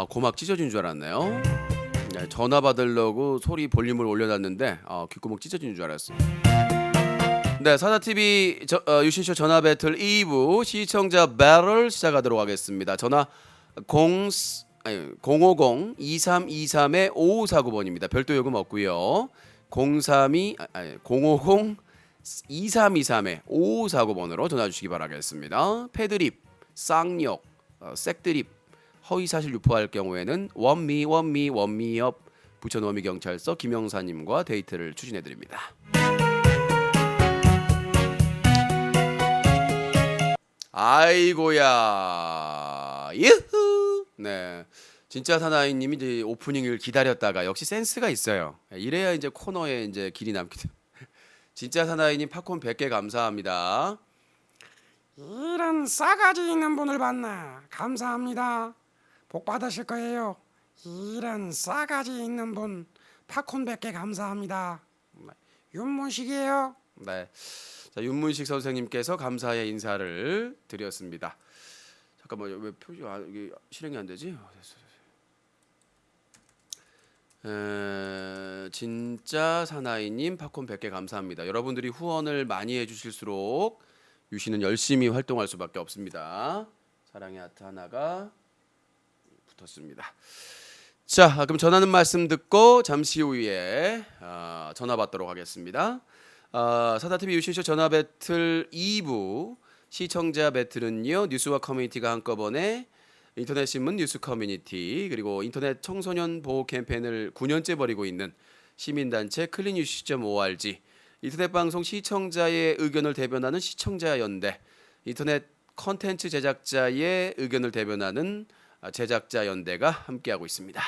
고막 찢어진 줄 알았네요. 네, 전화 받으려고 소리 볼륨을 올려놨는데 귓구멍 찢어진 줄 알았어요. 네, 사자TV 유신쇼 전화 배틀 2부 시청자 배틀 시작하도록 하겠습니다. 전화 050-2323-5549번입니다. 별도 요금 없고요. 050-2323-5549번으로 전화 주시기 바라겠습니다. 패드립, 쌍욕, 색드립, 허위사실 유포할 경우에는 원미업 부천 원미경찰서 김영사님과 데이트를 추진해드립니다. 아이고야 유후. 네, 진짜 사나이님이 이제 오프닝을 기다렸다가 역시 센스가 있어요. 이래야 이제 코너에 이제 길이 남기 때문에. 진짜 사나이님 팝콘 100개 감사합니다. 이런 싸가지 있는 분을 봤나? 감사합니다. 복 받으실 거예요. 이런 싸가지 있는 분 팝콘 100개 감사합니다. 윤문식이에요. 네, 자 윤문식 선생님께서 감사의 인사를 드렸습니다. 잠깐만요, 왜 표시 이게 실행이 안 되지? 진짜 사나이님 팝콘 100개 감사합니다. 여러분들이 후원을 많이 해주실수록 유씨는 열심히 활동할 수밖에 없습니다. 사랑의 하트 하나가 붙었습니다. 자, 그럼 전하는 말씀 듣고 잠시 후에 전화 받도록 하겠습니다. 사다TV 유신쇼 전화 배틀 2부 시청자 배틀은요, 뉴스와 커뮤니티가 한꺼번에 인터넷 신문 뉴스 커뮤니티, 그리고 인터넷 청소년 보호 캠페인을 9년째 벌이고 있는 시민단체 클린뉴스.org, 인터넷 방송 시청자의 의견을 대변하는 시청자연대, 인터넷 컨텐츠 제작자의 의견을 대변하는 제작자연대가 함께하고 있습니다.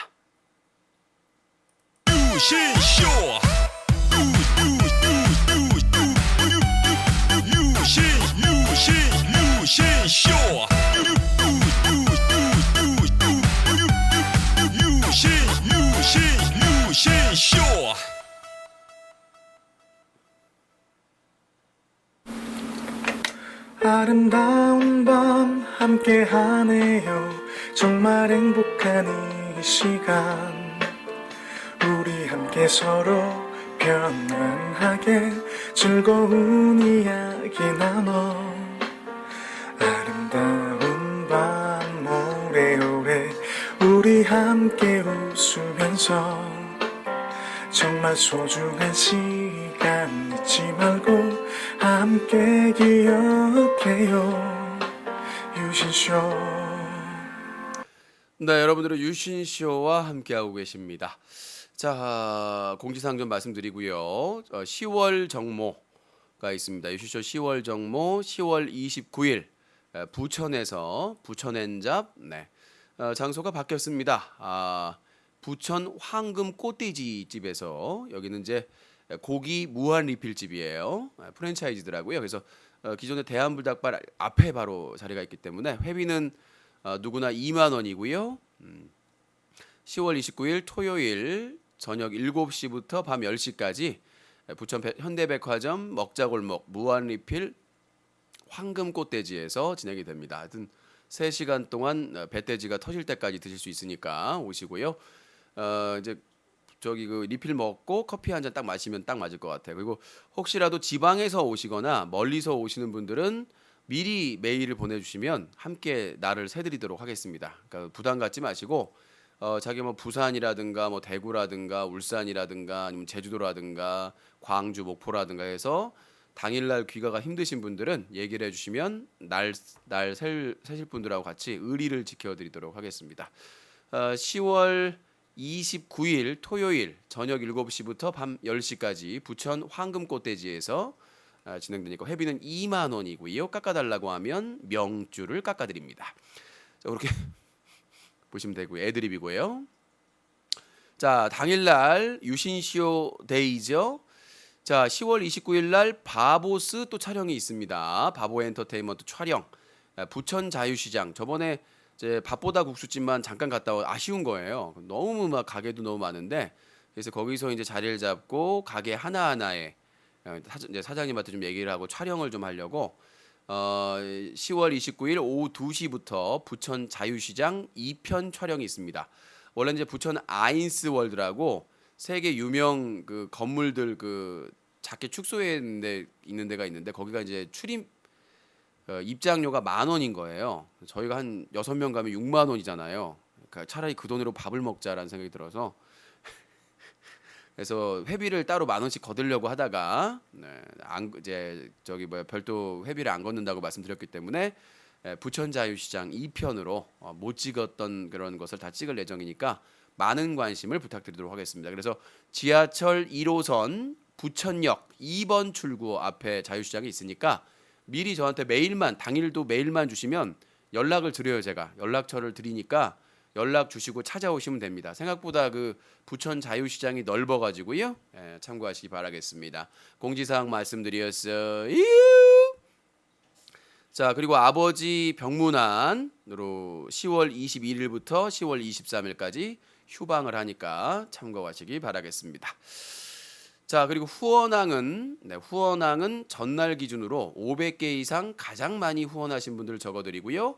유신쇼 유신쇼 유신쇼 아름다운 밤 함께하네요. 정말 행복한 이 시간 우리 함께 서로 편안하게 즐거운 이야기 나눠 아름다운 밤 오래오래 우리 함께 웃으면서 정말 소중한 시간 잊지 말고 함께 기억해요. 유신쇼. 네, 여러분들은 유신쇼와 함께하고 계십니다. 자, 공지사항 좀 말씀드리고요. 10월 정모가 있습니다. 유신쇼 10월 정모 10월 29일 부천에서 부천엔잡, 네, 장소가 바뀌었습니다. 부천 황금 꽃돼지 집에서, 여기는 이제 고기 무한 리필집이에요. 프랜차이즈더라고요. 그래서 기존의 대한불닭발 앞에 바로 자리가 있기 때문에 회비는 누구나 2만 원이고요. 10월 29일 토요일 저녁 7시부터 밤 10시까지 부천 현대백화점 먹자골목 무한리필 황금꽃돼지에서 진행이 됩니다. 하여튼 3시간 동안 배돼지가 터질 때까지 드실 수 있으니까 오시고요. 이제 저기 그 리필 먹고 커피 한 잔 딱 마시면 딱 맞을 것 같아요. 그리고 혹시라도 지방에서 오시거나 멀리서 오시는 분들은 미리 메일을 보내주시면 함께 날을 새드리도록 하겠습니다. 그러니까 부담 갖지 마시고 자기 뭐 부산이라든가 뭐 대구라든가 울산이라든가 아니면 제주도라든가 광주 목포라든가 해서 당일날 귀가가 힘드신 분들은 얘기를 해주시면 날 새실 분들하고 같이 의리를 지켜드리도록 하겠습니다. 10월 29일 토요일 저녁 7시부터 밤 10시까지 부천 황금꽃돼지에서 진행되니까 회비는 2만 원이고요. 깎아달라고 하면 명주를 깎아드립니다. 자, 그렇게 보시면 되고요. 애드립이고요. 자, 당일날 유신쇼 데이죠. 자, 10월 29일 날 바보스 또 촬영이 있습니다. 바보 엔터테인먼트 촬영. 부천 자유시장. 저번에 이제 밥보다 국수집만 잠깐 갔다 와 아쉬운 거예요. 너무 막 가게도 너무 많은데, 그래서 거기서 이제 자리를 잡고 가게 하나하나에 이제 사장님한테 좀 얘기를 하고 촬영을 좀 하려고 10월 29일 오후 2시부터 부천 자유시장 2편 촬영이 있습니다. 원래 이제 부천 아인스월드라고 세계 유명 그 건물들 그 작게 축소해 있는 데가 있는데 거기가 이제 출입 입장료가 10,000원인 거예요. 저희가 한 6명 가면 6만 원이잖아요. 그러니까 차라리 그 돈으로 밥을 먹자라는 생각이 들어서 그래서 회비를 따로 10,000원씩 거두려고 하다가 이제 저기 뭐야 별도 회비를 안 걷는다고 말씀드렸기 때문에 부천 자유시장 2편으로 못 찍었던 그런 것을 다 찍을 예정이니까 많은 관심을 부탁드리도록 하겠습니다. 그래서 지하철 1호선 부천역 2번 출구 앞에 자유시장이 있으니까 미리 저한테 메일만 당일도 메일만 주시면 연락을 드려요. 제가 연락처를 드리니까 연락 주시고 찾아오시면 됩니다. 생각보다 그 부천 자유시장이 넓어가지고요. 참고하시기 바라겠습니다. 공지사항 말씀드렸어요. 자 그리고 아버지 병문안으로 10월 21일부터 10월 23일까지 휴방을 하니까 참고하시기 바라겠습니다. 자 그리고 후원항은 전날 기준으로 500개 이상 가장 많이 후원하신 분들을 적어드리고요.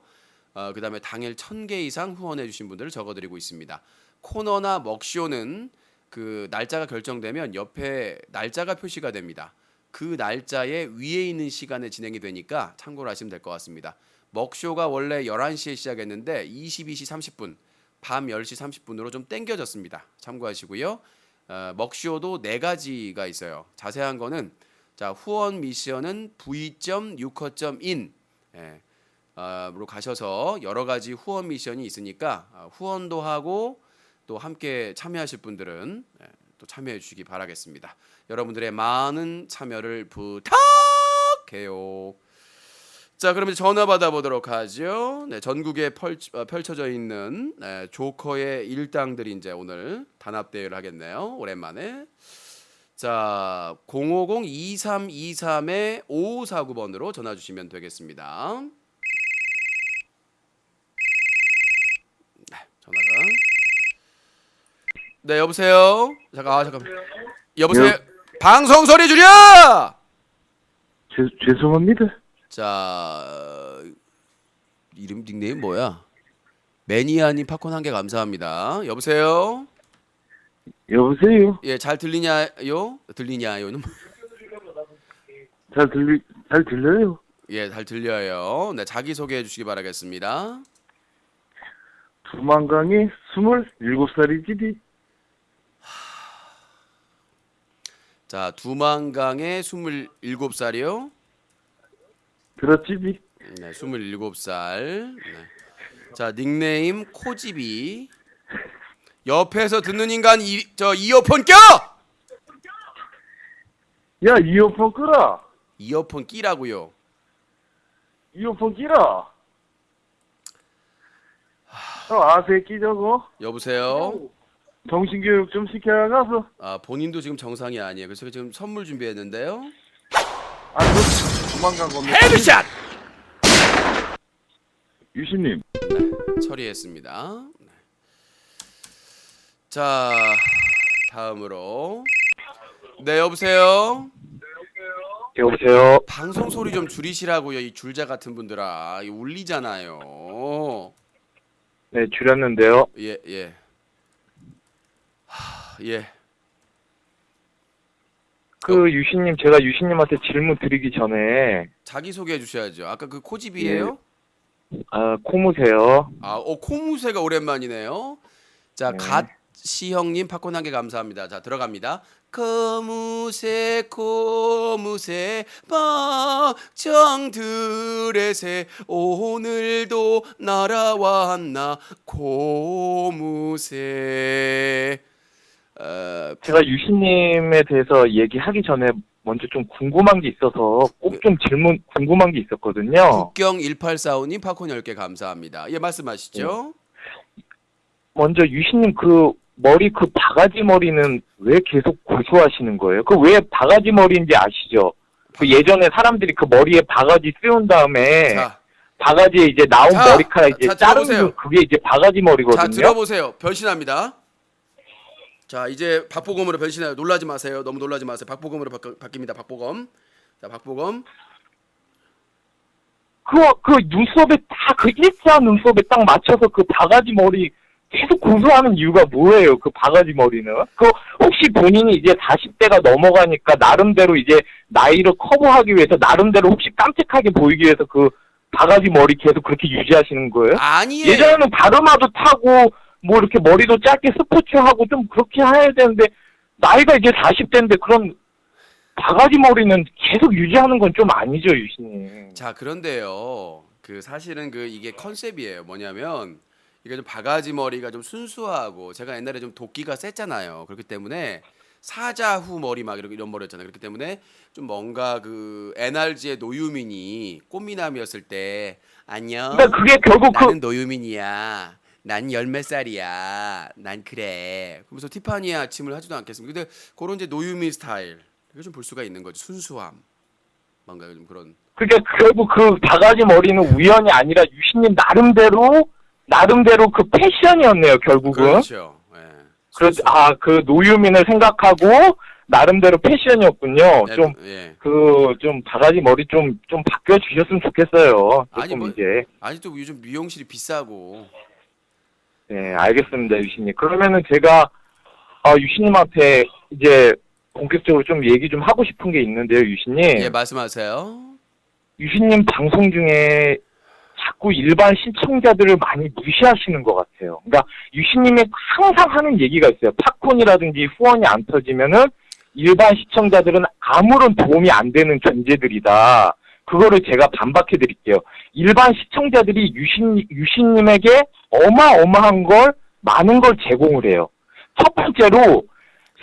그 다음에 당일 1,000개 이상 후원해주신 분들을 적어드리고 있습니다. 코너나 먹쇼는 그 날짜가 결정되면 옆에 날짜가 표시가 됩니다. 그 날짜에 위에 있는 시간에 진행이 되니까 참고를 하시면 될 것 같습니다. 먹쇼가 원래 11시에 시작했는데 22시 30분, 밤 10시 30분으로 좀 땡겨졌습니다. 참고하시고요. 먹쇼도 4가지가 있어요. 자세한 거는 자 후원 미션은 v.6.in 로 가셔서 여러 가지 후원 미션이 있으니까 후원도 하고 또 함께 참여하실 분들은 또 참여해 주시기 바라겠습니다. 여러분들의 많은 참여를 부탁해요. 자, 그럼 이제 전화 받아보도록 하죠. 네, 전국에 펼쳐져 있는 조커의 일당들이 이제 오늘 단합 대회를 하겠네요. 오랜만에. 자, 050-2323-5549번으로 전화 주시면 되겠습니다. 전화가. 네, 여보세요. 잠깐만. 여보세요. 방송 소리 줄여. 죄송합니다. 자, 이름 닉네임 뭐야? 매니아님 팝콘 1개 감사합니다. 여보세요. 여보세요. 예, 잘 들리냐요? 들리냐요는? 잘 들려요. 예, 잘 들려요. 네, 자기 소개해 주시기 바라겠습니다. 두만강에 27살이지. 자, 두만강에 27살이요? 그렇지. 네, 27살. 네. 자, 닉네임 코집이. 옆에서 듣는 인간 저 이어폰 껴! 야, 이어폰 끄라. 이어폰 끼라고요. 이어폰 끼라. 아새끼 저거. 여보세요. 정신교육 좀 시켜가서. 아, 본인도 지금 정상이 아니에요. 그래서 지금 선물 준비했는데요. 아, 너 도망간 겁니다. 헤드샷! 유신님. 네, 처리했습니다. 네. 자, 다음으로. 네, 여보세요. 여보세요. 방송 소리 좀 줄이시라고요. 이 줄자 같은 분들아. 이 울리잖아요. 네, 줄였는데요. 예. 예. 유신님, 제가 유신님한테 질문 드리기 전에 자기 소개해 주셔야죠. 아까 그 코집이에요? 코무세요. 코무새가 오랜만이네요. 자, 네. 갓시 형님 팝콘 1개 감사합니다. 자, 들어갑니다. 코무새 박정들의 오늘도 날아왔나 코무새. 제가 유신님에 대해서 얘기하기 전에 먼저 좀 궁금한 게 있어서 꼭 좀 궁금한 게 있었거든요. 국경 1845님 팝콘 10개 감사합니다. 예, 말씀하시죠. 먼저 유신님 머리 바가지 머리는 왜 계속 고수하시는 거예요? 왜 바가지 머리인지 아시죠? 예전에 사람들이 머리에 바가지 씌운 다음에 자, 바가지에 이제 나온 자, 머리카락 이제 자, 자른 들어보세요. 그게 이제 바가지 머리거든요. 자, 들어보세요. 변신합니다. 자, 이제 박보검으로 변신해요. 놀라지 마세요. 너무 놀라지 마세요. 박보검으로 바뀝니다. 박보검. 자, 박보검. 그 눈썹에 다 그 일자한 눈썹에 딱 맞춰서 그 바가지 머리 계속 고수하는 이유가 뭐예요? 그 바가지 머리는? 그 혹시 본인이 이제 40대가 넘어가니까 나름대로 이제 나이를 커버하기 위해서 나름대로 혹시 깜찍하게 보이기 위해서 그 바가지 머리 계속 그렇게 유지하시는 거예요? 아니에요. 예전에는 다르마도 타고 뭐 이렇게 머리도 짧게 스포츠하고 좀 그렇게 해야 되는데 나이가 이제 40대인데 그런 바가지 머리는 계속 유지하는 건 좀 아니죠, 유신님. 자, 그런데요. 그 사실은 그 이게 컨셉이에요. 뭐냐면 이게 좀 바가지 머리가 좀 순수하고 제가 옛날에 좀 도끼가 셌잖아요. 그렇기 때문에 사자후 머리 막 이런 머리였잖아요. 그렇기 때문에 좀 뭔가 그 NRG의 노유민이 꽃미남이었을 때 안녕. 그러니까 그게 결국 그 나는 노유민이야. 난 열 몇 살이야. 난 그래. 그러면서 티파니 아침을 하지도 않겠습니까? 근데 그런 이제 노유민 스타일 이거 좀 볼 수가 있는 거죠. 순수함. 뭔가 좀 그런. 그게 결국 그 바가지 머리는 우연이 아니라 유신님 나름대로 그 패션이었네요, 결국은. 그렇죠. 예. 순수. 그 노유민을 생각하고 나름대로 패션이었군요. 예, 좀 예. 좀 바가지 머리 좀 바뀌어 주셨으면 좋겠어요. 아니, 조금 뭐- 이제. 아니 또 요즘 미용실이 비싸고. 네, 알겠습니다, 유신님. 그러면은 제가 유신님한테 이제 본격적으로 좀 얘기 좀 하고 싶은 게 있는데요, 유신님. 예, 말씀하세요. 유신님 방송 중에 자꾸 일반 시청자들을 많이 무시하시는 것 같아요. 그러니까 유신님이 항상 하는 얘기가 있어요. 팝콘이라든지 후원이 안 터지면은 일반 시청자들은 아무런 도움이 안 되는 존재들이다. 그거를 제가 반박해 드릴게요. 일반 시청자들이 유신님에게 어마어마한 걸, 많은 걸 제공을 해요. 첫 번째로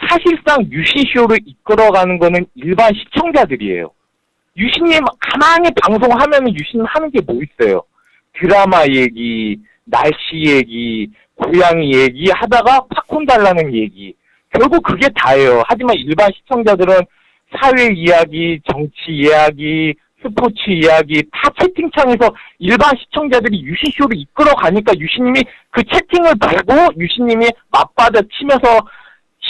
사실상 유신쇼를 이끌어가는 거는 일반 시청자들이에요. 유신님 가만히 방송하면은 유신님 하는 게 뭐 있어요? 드라마 얘기, 날씨 얘기, 고양이 얘기 하다가 팝콘 달라는 얘기. 결국 그게 다예요. 하지만 일반 시청자들은 사회 이야기, 정치 이야기, 스포츠 이야기 다 채팅창에서 일반 시청자들이 유신쇼를 이끌어가니까 유신님이 그 채팅을 보고 유신님이 맞받아 치면서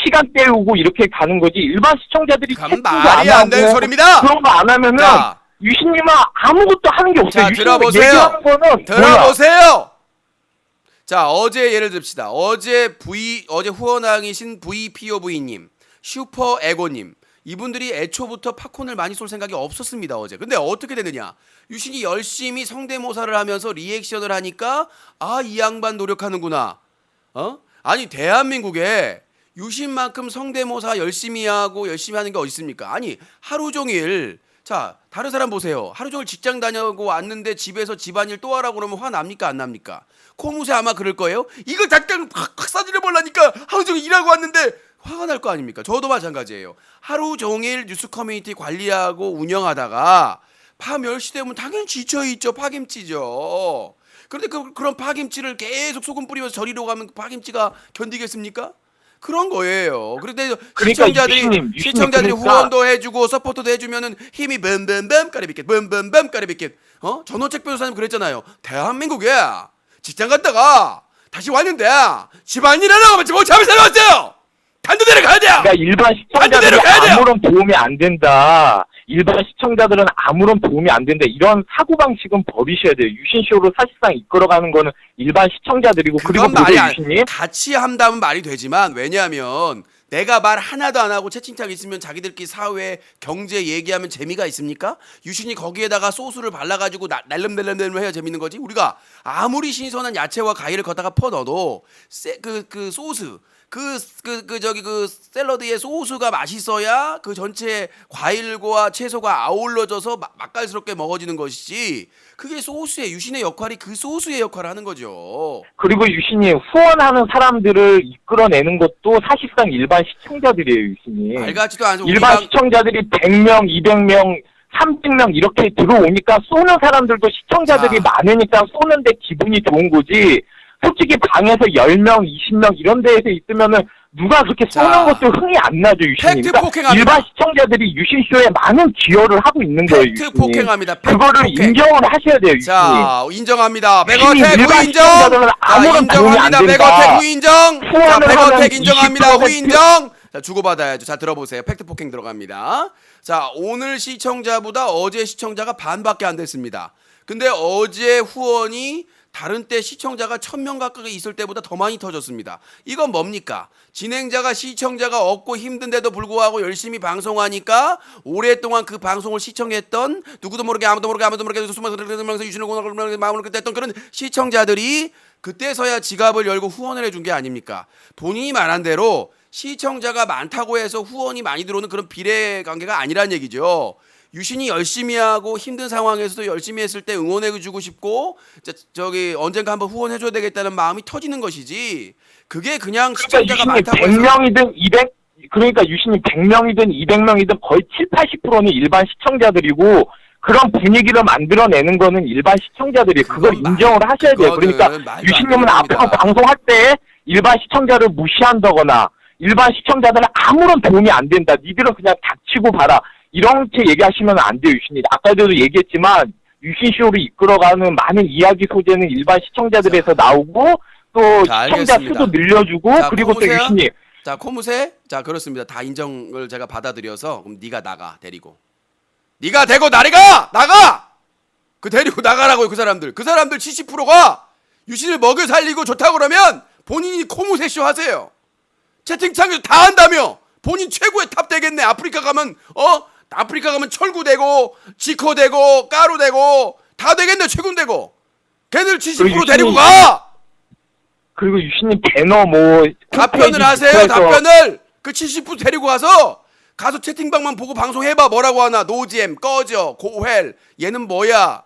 시간 때우고 이렇게 가는 거지. 일반 시청자들이 그건 채팅도 말이 안 되는 소리입니다. 그런 거 안 하면은 자, 유신님은 아무것도 하는 게 없어요. 자, 유신님 들어보세요. 얘기하는 거는 뭐야? 들어보세요. 자, 어제 예를 듭시다. 어제 후원왕이신 VPOV님, 슈퍼 에고님, 이분들이 애초부터 팝콘을 많이 쏠 생각이 없었습니다, 어제. 근데 어떻게 되느냐? 유신이 열심히 성대모사를 하면서 리액션을 하니까 이 양반 노력하는구나. 아니, 대한민국에 유신만큼 성대모사 열심히 하고 열심히 하는 게 어디 있습니까? 아니, 하루 종일 자, 다른 사람 보세요. 하루 종일 직장 다녀고 왔는데 집에서 집안일 또 하라고 그러면 화 납니까? 안 납니까? 코무새 아마 그럴 거예요. 이걸 잠깐 확 사진을 보려니까 하루 종일 일하고 왔는데 화가 날 거 아닙니까? 저도 마찬가지예요. 하루 종일 뉴스 커뮤니티 관리하고 운영하다가 밤 10시 되면 당연히 지쳐있죠. 파김치죠. 그런데 그런 파김치를 계속 소금 뿌리면서 절이러 가면 파김치가 견디겠습니까? 그런 거예요. 그런데 그러니까 시청자들이 그러니까 후원도 해주고 서포트도 해주면은 힘이 뱀뱀뱀 까리비켓 뱀뱀뱀 까리비켓. 전호책 변호사님 그랬잖아요. 대한민국에 직장 갔다가 다시 왔는데 집안일 하라고 하면 뭐 잠을 살아왔어요. 단두대를 가야 돼요. 그러니까 일반 시청자들이 아무런 도움이 안 된다. 일반 시청자들은 아무런 도움이 안 된다. 이런 사고방식은 버리셔야 돼요. 유신쇼로 사실상 이끌어가는 거는 일반 시청자들이고 그리고 그건 말이 유신님 같이 한다면 말이 되지만 왜냐하면 내가 말 하나도 안 하고 채팅창 있으면 자기들끼리 사회 경제 얘기하면 재미가 있습니까? 유신이 거기에다가 소스를 발라가지고 날름날름 해야 재밌는 거지. 우리가 아무리 신선한 야채와 과일을 걷다가 퍼 넣어도 그 소스 그 샐러드의 소스가 맛있어야 그 전체 과일과 채소가 아울러져서 맛깔스럽게 먹어지는 것이지. 그게 소스의 유신의 역할이 그 소스의 역할을 하는 거죠. 그리고 유신이 후원하는 사람들을 이끌어내는 것도 사실상 일반 시청자들이에요, 유신이. 말 같지도 않아서 일반 시청자들이 100명, 200명, 300명 이렇게 들어오니까 쏘는 사람들도 시청자들이 많으니까 쏘는데 기분이 좋은 거지. 솔직히 방에서 10명, 20명 이런 데에서 있으면은 누가 그렇게 쏘는 것도 흥이 안 나죠, 유신이. 팩트 폭행합니다. 일반 시청자들이 유신쇼에 많은 기여를 하고 있는 거예요, 팩트 유신이. 폭행합니다. 팩트 그거를 폭행. 인정을 하셔야 돼요, 유신이. 자, 인정합니다. 유신이 백어택 일반 후인정. 시청자들은 아무런 도움이 안 인정합니다. 된다. 백어택 후인정. 자, 후원을 백어택 하면 인정합니다. 20% 후인정. 자, 주고받아야죠. 자, 들어보세요. 팩트 폭행 들어갑니다. 자, 오늘 시청자보다 어제 시청자가 반밖에 안 됐습니다. 근데 어제 후원이 다른 때 시청자가 1,000명 가까이 있을 때보다 더 많이 터졌습니다. 이건 뭡니까? 진행자가 시청자가 없고 힘든데도 불구하고 열심히 방송하니까 오랫동안 그 방송을 시청했던 누구도 모르게 아무도 모르게 수많은 유신을 마음을 끝냈던 그런 시청자들이 그때서야 지갑을 열고 후원을 해준 게 아닙니까? 본인이 말한 대로 시청자가 많다고 해서 후원이 많이 들어오는 그런 비례 관계가 아니란 얘기죠. 유신이 열심히 하고 힘든 상황에서도 열심히 했을 때 응원해주고 싶고 저기 언젠가 한번 후원해줘야 되겠다는 마음이 터지는 것이지 그게 그냥 그러니까 시청자가 유신님 많다고 해서 100명이든 200 그러니까 유신님 100명이든 200명이든 거의 7, 80%는 일반 시청자들이고 그런 분위기를 만들어내는 거는 일반 시청자들이 그걸 그건 인정을 하셔야 돼요. 그러니까 말도 안 유신님은 되는 앞으로 겁니다. 방송할 때 일반 시청자를 무시한다거나 일반 시청자들은 아무런 도움이 안 된다. 니들은 그냥 닥치고 봐라. 이렇게 얘기하시면 안 돼요, 유신님. 아까도 얘기했지만 유신쇼를 이끌어가는 많은 이야기 소재는 일반 시청자들에서 나오고 또 자, 시청자 알겠습니다. 수도 늘려주고 자, 그리고 또 코무세야? 유신님 자 코무세 자 그렇습니다. 다 인정을 제가 받아들여서 그럼 네가 나가 데리고 네가 대고 나가 그 데리고 나가라고요. 그 사람들 70%가 유신을 먹여 살리고 좋다고 그러면 본인이 코무세 쇼 하세요. 채팅창에서 다 한다며 본인 최고의 탑 되겠네. 아프리카 가면 철구 되고 지코 되고 까루 되고 다 되겠네. 최군 되고 걔들 70% 데리고 가. 그리고 유신님 배너 뭐 답변을 하세요. 답변을 그 70% 데리고 가서 채팅방만 보고 방송해봐. 뭐라고 하나. 노잼 꺼져 고헬 얘는 뭐야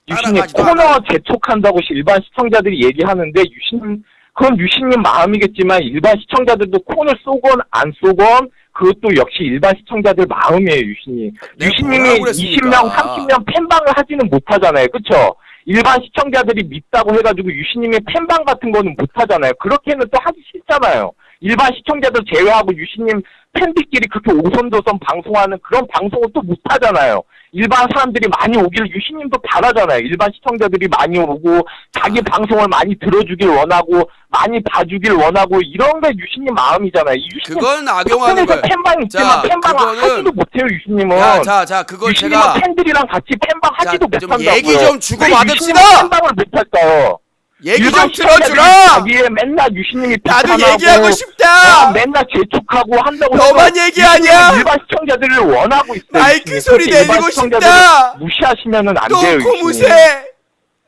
유신님 따라가지도 코너 않아. 재촉한다고 일반 시청자들이 얘기하는데 유신님 그건 유신님 마음이겠지만 일반 시청자들도 콘을 쏘건 안 쏘건 그것도 역시 일반 시청자들 마음이에요. 유신님. 내가 유신님이 뭐라고 그랬습니까? 20명 30명 팬방을 하지는 못하잖아요. 그쵸? 일반 시청자들이 믿다고 해가지고 유신님의 팬방 같은 거는 못하잖아요. 그렇게는 또 하기 싫잖아요. 일반 시청자들 제외하고 유신님 팬들끼리 그렇게 오손도손 방송하는 그런 방송을 또 못하잖아요. 일반 사람들이 많이 오기를 유신님도 바라잖아요. 일반 시청자들이 많이 오고 자기 방송을 많이 들어주길 원하고 많이 봐주길 원하고 이런 게 유신님 마음이잖아요. 유신님 그건 악용하는 거예요. 팬방 있지만 자, 팬방을 그거는- 하지도 못해요. 유신님은. 자 그걸 유신님은 제가 팬들이랑 같이 팬방 하지도 자, 좀 못한다고요. 얘기 좀 주고 왜 받읍시다. 유신님은 팬방을 못할까요? 얘기 일반 좀 들어주라. 시청자들이 자기의 맨날 유신님이 나도 비판하고 얘기하고 싶다. 맨날 재촉하고 한다고 너만 해서 얘기하냐? 유신님은 일반 시청자들을 원하고 있어요. 마이크 유신님. 소리 그렇게 일반 내리고 시청자들을 싶다. 무시하시면은 안 또 돼요. 코무세 유신님.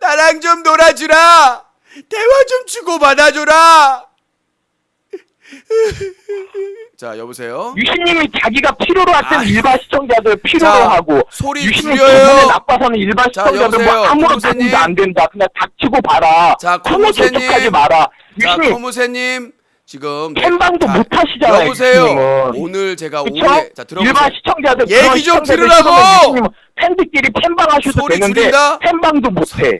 나랑 좀 놀아주라. 대화 좀 주고 받아줘라. 자 여보세요. 유신님이 자기가 필요로 할 때는 아. 일반 시청자들 필요로 자, 하고 소리 유신님 줄여요. 기분에 나빠서는 일반 자, 시청자들 뭐 여보세요. 아무런 코무세님. 도움도 안 된다. 그냥 닥치고 봐라. 자, 코너 코무세님. 재촉하지 마라. 자 유신님 코무세님 지금 팬방도 자, 못 하시잖아요. 여보세요. 유신님은. 오늘 제가 그쵸? 오후에 자 들어보세요. 일반 시청자들 얘기 그런 좀 시청자들 들으라고! 싫으면 유신님은 팬들끼리 팬방 하셔도 소리 되는데 줄인다? 팬방도 못해.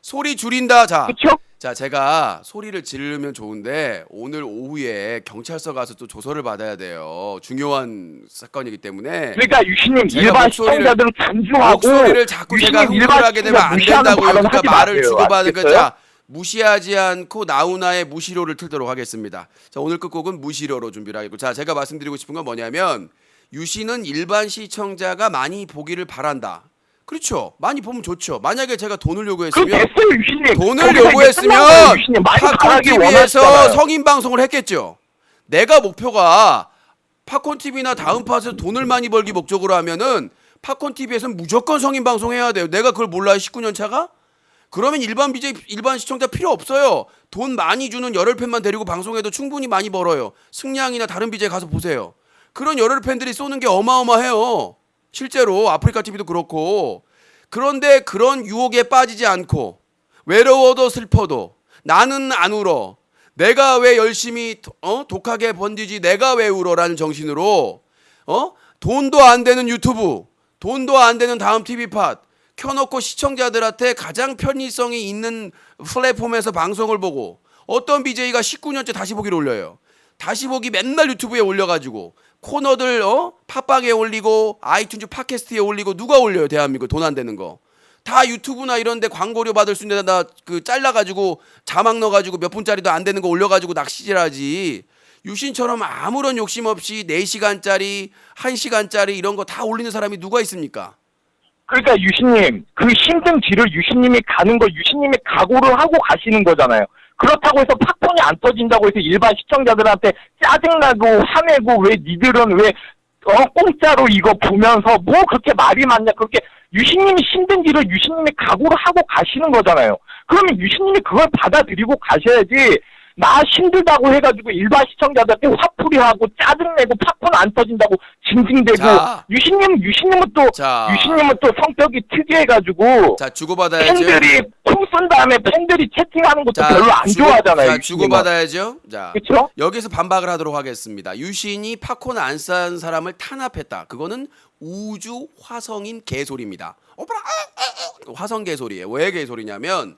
소리 줄인다. 자. 그렇죠? 자, 제가 소리를 지르면 좋은데 오늘 오후에 경찰서 가서 또 조서를 받아야 돼요. 중요한 사건이기 때문에 그러니까 유신님 제가 일반 목소리를- 시청자들은 간주하고 목소리를 자꾸 제가 유신님 일반 흥분하게 되면 시청자 안 무시하는 된다고요. 발언 그러니까 하지 말을 마세요. 주고받은 거 아시겠어요? 자 무시하지 않고 나훈아의 무시료를 틀도록 하겠습니다. 자, 오늘 끝곡은 무시료로 준비를 하겠고 자, 제가 말씀드리고 싶은 건 뭐냐면 유신은 일반 시청자가 많이 보기를 바란다. 그렇죠. 많이 보면 좋죠. 만약에 제가 돈을 그럼 요구했으면 됐어요 유신님. 돈을 거기서 이제 요구했으면 끝난 거예요, 유신님. 많이 팝콘 바라기 TV에서 원하시잖아요. 성인 방송을 했겠죠. 내가 목표가 팝콘 TV나 다음 팟에서 돈을 많이 벌기 목적으로 하면은 팝콘 TV에서는 무조건 성인 방송 해야 돼요. 내가 그걸 몰라요. 19년 차가? 그러면 일반 BJ 일반 시청자 필요 없어요. 돈 많이 주는 열혈 팬만 데리고 방송해도 충분히 많이 벌어요. 승량이나 다른 BJ 가서 보세요. 그런 열혈 팬들이 쏘는 게 어마어마해요. 실제로 아프리카 TV도 그렇고. 그런데 그런 유혹에 빠지지 않고 외로워도 슬퍼도 나는 안 울어. 내가 왜 열심히 독하게 번지지 내가 왜 울어라는 정신으로 돈도 안 되는 유튜브, 돈도 안 되는 다음 TV팟 켜놓고 시청자들한테 가장 편의성이 있는 플랫폼에서 방송을 보고 어떤 BJ가 19년째 다시 보기를 올려요. 다시 보기 맨날 유튜브에 올려가지고 코너들 팟빵에 올리고 아이튠즈 팟캐스트에 올리고 누가 올려요? 대한민국 돈 안 되는 거. 다 유튜브나 이런 데 광고료 받을 수 있는 데다 그 잘라가지고 자막 넣어가지고 몇 분짜리도 안 되는 거 올려가지고 낚시질하지. 유신처럼 아무런 욕심 없이 4시간짜리 1시간짜리 이런 거 다 올리는 사람이 누가 있습니까? 그러니까 유신님, 그 힘든 길을 유신님이 가는 걸 유신님이 각오를 하고 가시는 거잖아요. 그렇다고 해서 팝콘이 안 터진다고 해서 일반 시청자들한테 짜증나고 화내고 왜 니들은 왜 공짜로 이거 보면서 뭐 그렇게 말이 많냐, 그렇게 유신님이 힘든 길을 유신님이 각오를 하고 가시는 거잖아요. 그러면 유신님이 그걸 받아들이고 가셔야지. 나 힘들다고 해가지고 일반 시청자들한테 화풀이하고 짜증내고 팝콘 안 터진다고 징징대고. 자. 유신님은 또 자. 유신님은 또 성격이 특이해가지고 자, 주고받아야죠. 팬들이 품 쓴 다음에 팬들이 채팅하는 것도 자, 별로 안 좋아하잖아요. 자, 유신님은. 주고받아야죠. 자, 그쵸? 여기서 반박을 하도록 하겠습니다. 유신이 팝콘 안 싼 사람을 탄압했다. 그거는 우주 화성인 개소리입니다. 화성 개소리예요. 왜 개소리냐면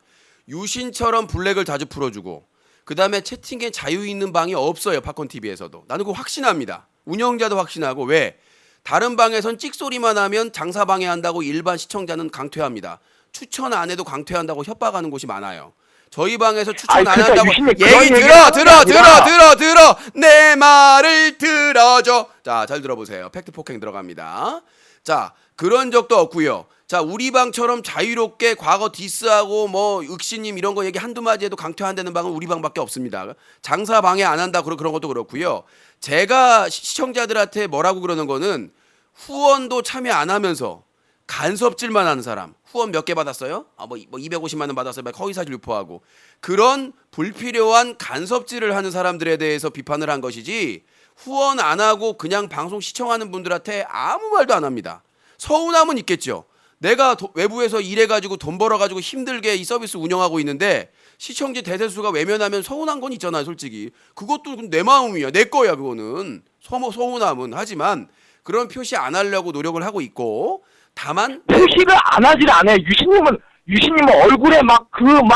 유신처럼 블랙을 자주 풀어주고 그 다음에 채팅에 자유 있는 방이 없어요. 팝콘 TV에서도. 나는 그거 확신합니다. 운영자도 확신하고. 왜? 다른 방에선 찍소리만 하면 장사 방해한다고 일반 시청자는 강퇴합니다. 추천 안 해도 강퇴한다고 협박하는 곳이 많아요. 저희 방에서 추천 안 그러니까 한다고 유신님 그런 얘기 얘기를 하는 게 아니라 들어 내 말을 들어줘. 자, 잘 들어보세요. 팩트 폭행 들어갑니다. 자, 그런 적도 없고요. 자, 우리 방처럼 자유롭게 과거 디스하고 뭐 윽시님 이런 거 얘기 한두 마디 해도 강퇴한다는 방은 우리 방밖에 없습니다. 장사 방해 안 한다 그런 것도 그렇고요. 제가 시청자들한테 뭐라고 그러는 거는 후원도 참여 안 하면서 간섭질만 하는 사람. 후원 몇 개 받았어요? 뭐 250만 원 받았어요. 막 허위사실 유포하고. 그런 불필요한 간섭질을 하는 사람들에 대해서 비판을 한 것이지 후원 안 하고 그냥 방송 시청하는 분들한테 아무 말도 안 합니다. 서운함은 있겠죠. 내가 외부에서 일해가지고 돈 벌어가지고 힘들게 이 서비스 운영하고 있는데 시청자 대대수가 외면하면 서운한 건 있잖아요. 솔직히. 그것도 내 마음이야. 내 거야 그거는. 서운함은. 하지만 그런 표시 안 하려고 노력을 하고 있고 다만 표시를 안 하질 않아요. 유신님은 얼굴에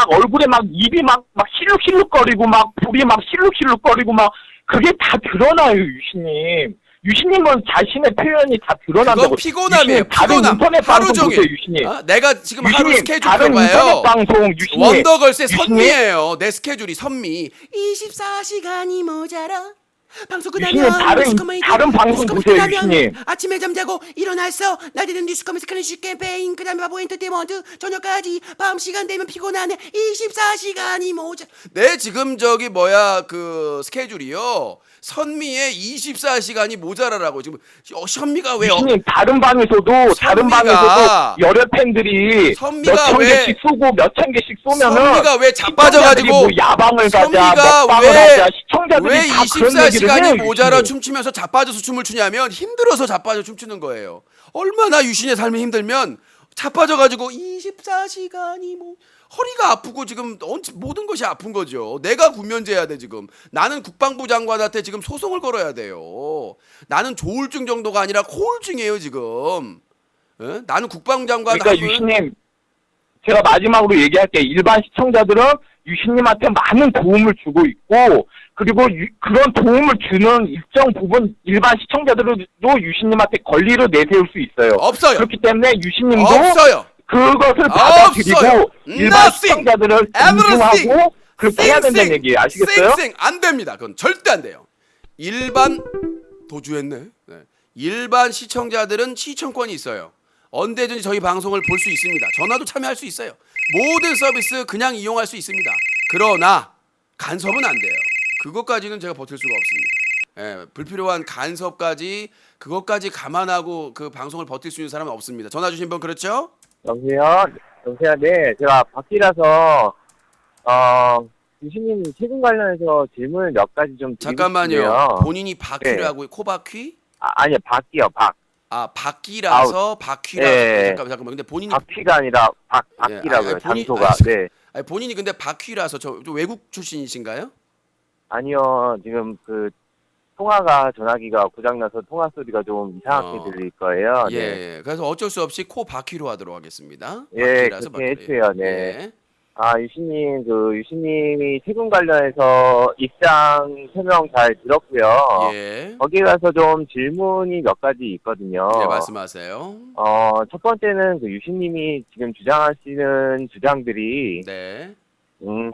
얼굴에 막 입이 막 실룩실룩거리고 막 볼이 막 실룩실룩거리고 막 그게 다 드러나요, 유신님. 유신님은 자신의 표현이 다 드러난다고. 그건 피곤함이에요. 다른 피곤함. 인터넷 하루 방송 종일. 보세요, 유신님. 내가 지금 하루 유신님, 스케줄 다른 인터넷 해봐요. 방송 유신님. 원더걸스의 유신님? 선미예요. 내 스케줄이 선미. 24시간이 모자라. 방송 유신님, 끝나면 다른 방송 보세요, 유신님. 아침에 잠자고 일어났어. 낮에는 뉴스컴에서 클래식 캠페인 그다음에 바보 엔터테인먼트 저녁까지 밤 시간 되면 피곤하네. 24시간이 모자. 내 지금 그 스케줄이요. 선미의 24시간이 모자라라고 지금 선미가 왜요? 유신님 다른 방에서도 열혈 팬들이 선미가 몇천 왜- 개씩 쏘고 몇천 개씩 쏘면은 선미가 왜 시청자들이 자빠져가지고 뭐 야방을 가자, 선미가 먹방을 하자, 시청자들이 왜 다 그런 얘기를 해요, 24시간이 모자라 유신님. 춤추면서 자빠져서 춤을 추냐면 힘들어서 자빠져 춤추는 거예요. 얼마나 유신의 삶이 힘들면 자빠져가지고 24시간이 허리가 아프고 지금 모든 것이 아픈 거죠. 내가 군면제해야 돼 지금. 나는 국방부 장관한테 지금 소송을 걸어야 돼요. 나는 조울증 정도가 아니라 코울증이에요 지금. 예? 나는 국방부 장관 그러니까 유신님 제가 마지막으로 얘기할게요. 일반 시청자들은 유신님한테 많은 도움을 주고 있고 그리고 그런 도움을 주는 일정 부분 일반 시청자들도 유신님한테 권리를 내세울 수 있어요. 없어요. 그렇기 때문에 유신님도 없어요. 그것을 없어요. 받아들이고 일반 Nothing. 시청자들을 Everything. 존중하고 그렇게 해야 된다는 얘기예요. 아시겠어요? 쌩쌩 안 됩니다. 그건 절대 안 돼요. 일반 도주했네. 네. 일반 시청자들은 시청권이 있어요. 언제든지 저희 방송을 볼 수 있습니다. 전화도 참여할 수 있어요. 모든 서비스 그냥 이용할 수 있습니다. 그러나 간섭은 안 돼요. 그것까지는 제가 버틸 수가 없습니다. 예, 불필요한 간섭까지 그것까지 감안하고 그 방송을 버틸 수 있는 사람은 없습니다. 전화 주신 분 그렇죠? 여보세요? 네. 제가 박기라서, 유신님 최근 관련해서 질문을 몇 가지 좀 드리고 잠깐만요. 싶은데요. 본인이 바퀴라고 코바퀴? 아니요, 박기요, 박. 바퀴라서 바퀴라. 네. 잠깐만. 근데 본인이 박퀴가 아니라 박기라고요, 장소가. 네. 본인이 근데 바퀴라서 저 외국 출신이신가요? 아니요, 지금 전화기가 고장나서 통화 소리가 좀 이상하게 어. 들릴 거예요. 예. 네. 그래서 어쩔 수 없이 코 바퀴로 하도록 하겠습니다. 예, 바퀴라서 그렇게 바퀴. 해주세요. 네. 유신님이 최근 관련해서 입장 설명 잘 들었고요. 예. 거기에 가서 좀 질문이 몇 가지 있거든요. 네, 말씀하세요. 첫 번째는 유신님이 지금 주장하시는 주장들이, 네.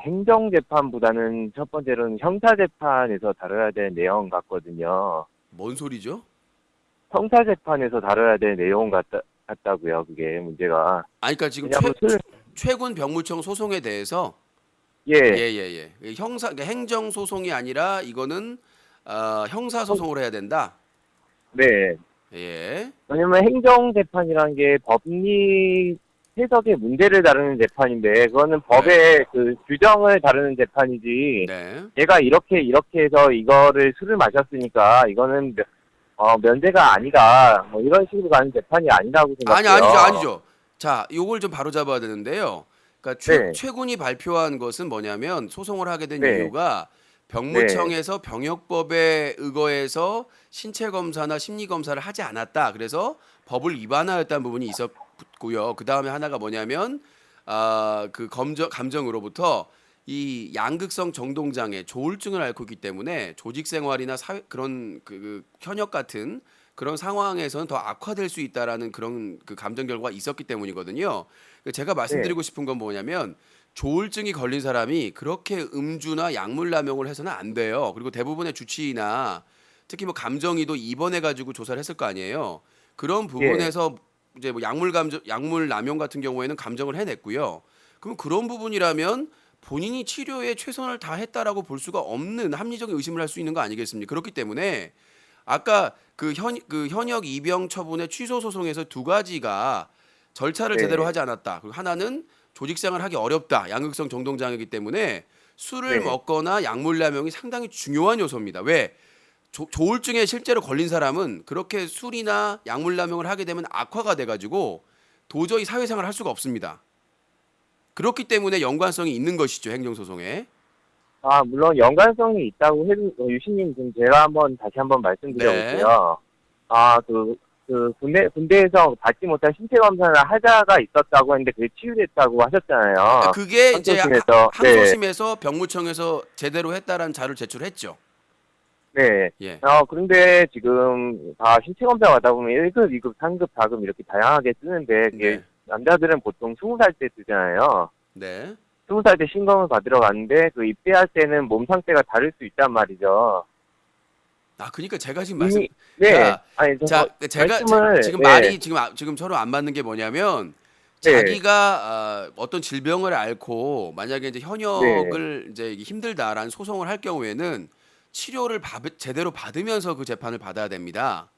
행정재판보다는 첫 번째로는 형사재판에서 다뤄야 될 내용 같거든요. 뭔 소리죠? 형사재판에서 다뤄야 될 내용 같다고요. 그게 문제가. 아니 그러니까 지금 왜냐면 술, 최군 병무청 소송에 대해서 예, 예예예 형사 그러니까 행정 소송이 아니라 이거는 형사 소송을 해야 된다. 네. 예. 왜냐면 행정재판이라는 게 법리 해석의 문제를 다루는 재판인데, 그거는 법의 그 규정을 다루는 재판이지, 네. 얘가 이렇게 해서 이거를 술을 마셨으니까, 이거는 면제가 아니다. 뭐 이런 식으로 가는 재판이 아니라고 생각해요. 아니죠. 자, 요걸 좀 바로 잡아야 되는데요. 그러니까 네. 최군이 발표한 것은 뭐냐면 소송을 하게 된 네. 이유가 병무청에서 병역법에 의거해서 신체 검사나 심리 검사를 하지 않았다. 그래서 법을 위반하였다는 부분이 있었고요. 그 다음에 하나가 뭐냐면 그 감정으로부터 이 양극성 정동장애 조울증을 앓고 있기 때문에 조직 생활이나 사회 그런 그 현역 같은 그런 상황에서는 더 악화될 수 있다라는 그런 그 감정 결과가 있었기 때문이거든요. 제가 말씀드리고 싶은 건 뭐냐면 조울증이 걸린 사람이 그렇게 음주나 약물 남용을 해서는 안 돼요. 그리고 대부분의 주치의나 특히 뭐 감정의도 입원해 가지고 조사를 했을 거 아니에요. 그런 부분에서 이제 뭐 약물 남용 같은 경우에는 감정을 해냈고요. 그럼 그런 부분이라면 본인이 치료에 최선을 다했다라고 볼 수가 없는 합리적인 의심을 할 수 있는 거 아니겠습니까? 그렇기 때문에 아까 그 현역 입영 처분의 취소 소송에서 두 가지가 절차를 네. 제대로 하지 않았다. 그리고 하나는 조직생활 하기 어렵다. 양극성 정동장애이기 때문에 술을 네. 먹거나 약물 남용이 상당히 중요한 요소입니다. 왜? 조울증에 실제로 걸린 사람은 그렇게 술이나 약물 남용을 하게 되면 악화가 돼가지고 도저히 사회생활을 할 수가 없습니다. 그렇기 때문에 연관성이 있는 것이죠, 행정소송에. 물론 연관성이 있다고 해도, 유신님, 지금 제가 다시 한번 말씀드려볼게요. 군대에서 받지 못한 신체 검사를 하자가 있었다고 했는데 그게 치유됐다고 하셨잖아요. 그게 이제 항소심에서. 항소심에서 병무청에서 제대로 했다라는 자료를 제출했죠. 네. 예. 그런데 지금 다 신체 검사 가다 보면 1급, 2급, 3급, 4급 이렇게 다양하게 쓰는데, 그게 네. 남자들은 보통 20살 때 쓰잖아요. 네. 20살 때 신검을 받으러 갔는데, 그 입대할 때는 몸 상태가 다를 수 있단 말이죠. 그러니까 제가 지금 말씀. 네. 자, 아니, 제가 말씀을, 지금 네. 말이 지금 서로 안 맞는 게 뭐냐면 네. 자기가 어떤 질병을 앓고 만약에 이제 현역을 이제 이게 힘들다라는 소송을 할 경우에는 치료를 제대로 받으면서 그 재판을 받아야 됩니다.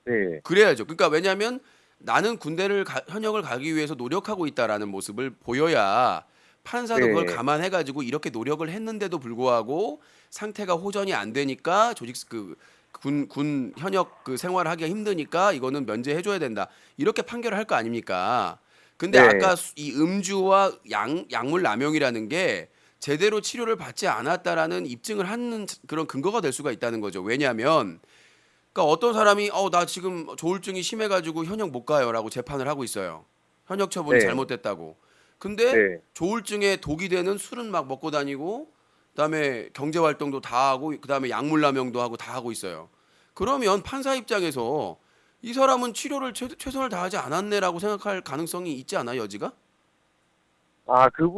네. 그래야죠. 그러니까 왜냐하면 나는 군대를 현역을 가기 위해서 노력하고 있다라는 모습을 보여야 판사도 네. 그걸 감안해가지고 이렇게 노력을 했는데도 불구하고 상태가 호전이 안 되니까 조직 군 현역 그 생활하기가 힘드니까 이거는 면제해줘야 된다 이렇게 판결을 할 거 아닙니까? 근데 네. 아까 이 음주와 약물 남용이라는 게 제대로 치료를 받지 않았다라는 입증을 하는 그런 근거가 될 수가 있다는 거죠. 왜냐하면 그러니까 어떤 사람이 나 지금 조울증이 심해가지고 현역 못 가요라고 재판을 하고 있어요. 현역 처분이 네. 잘못됐다고. 근데 네. 조울증에 독이 되는 술은 막 먹고 다니고 그다음에 경제 활동도 다 하고 그다음에 약물 남용도 하고 다 하고 있어요. 그러면 판사 입장에서 이 사람은 치료를 최선을 다하지 않았네라고 생각할 가능성이 있지 않아요, 여지가? 그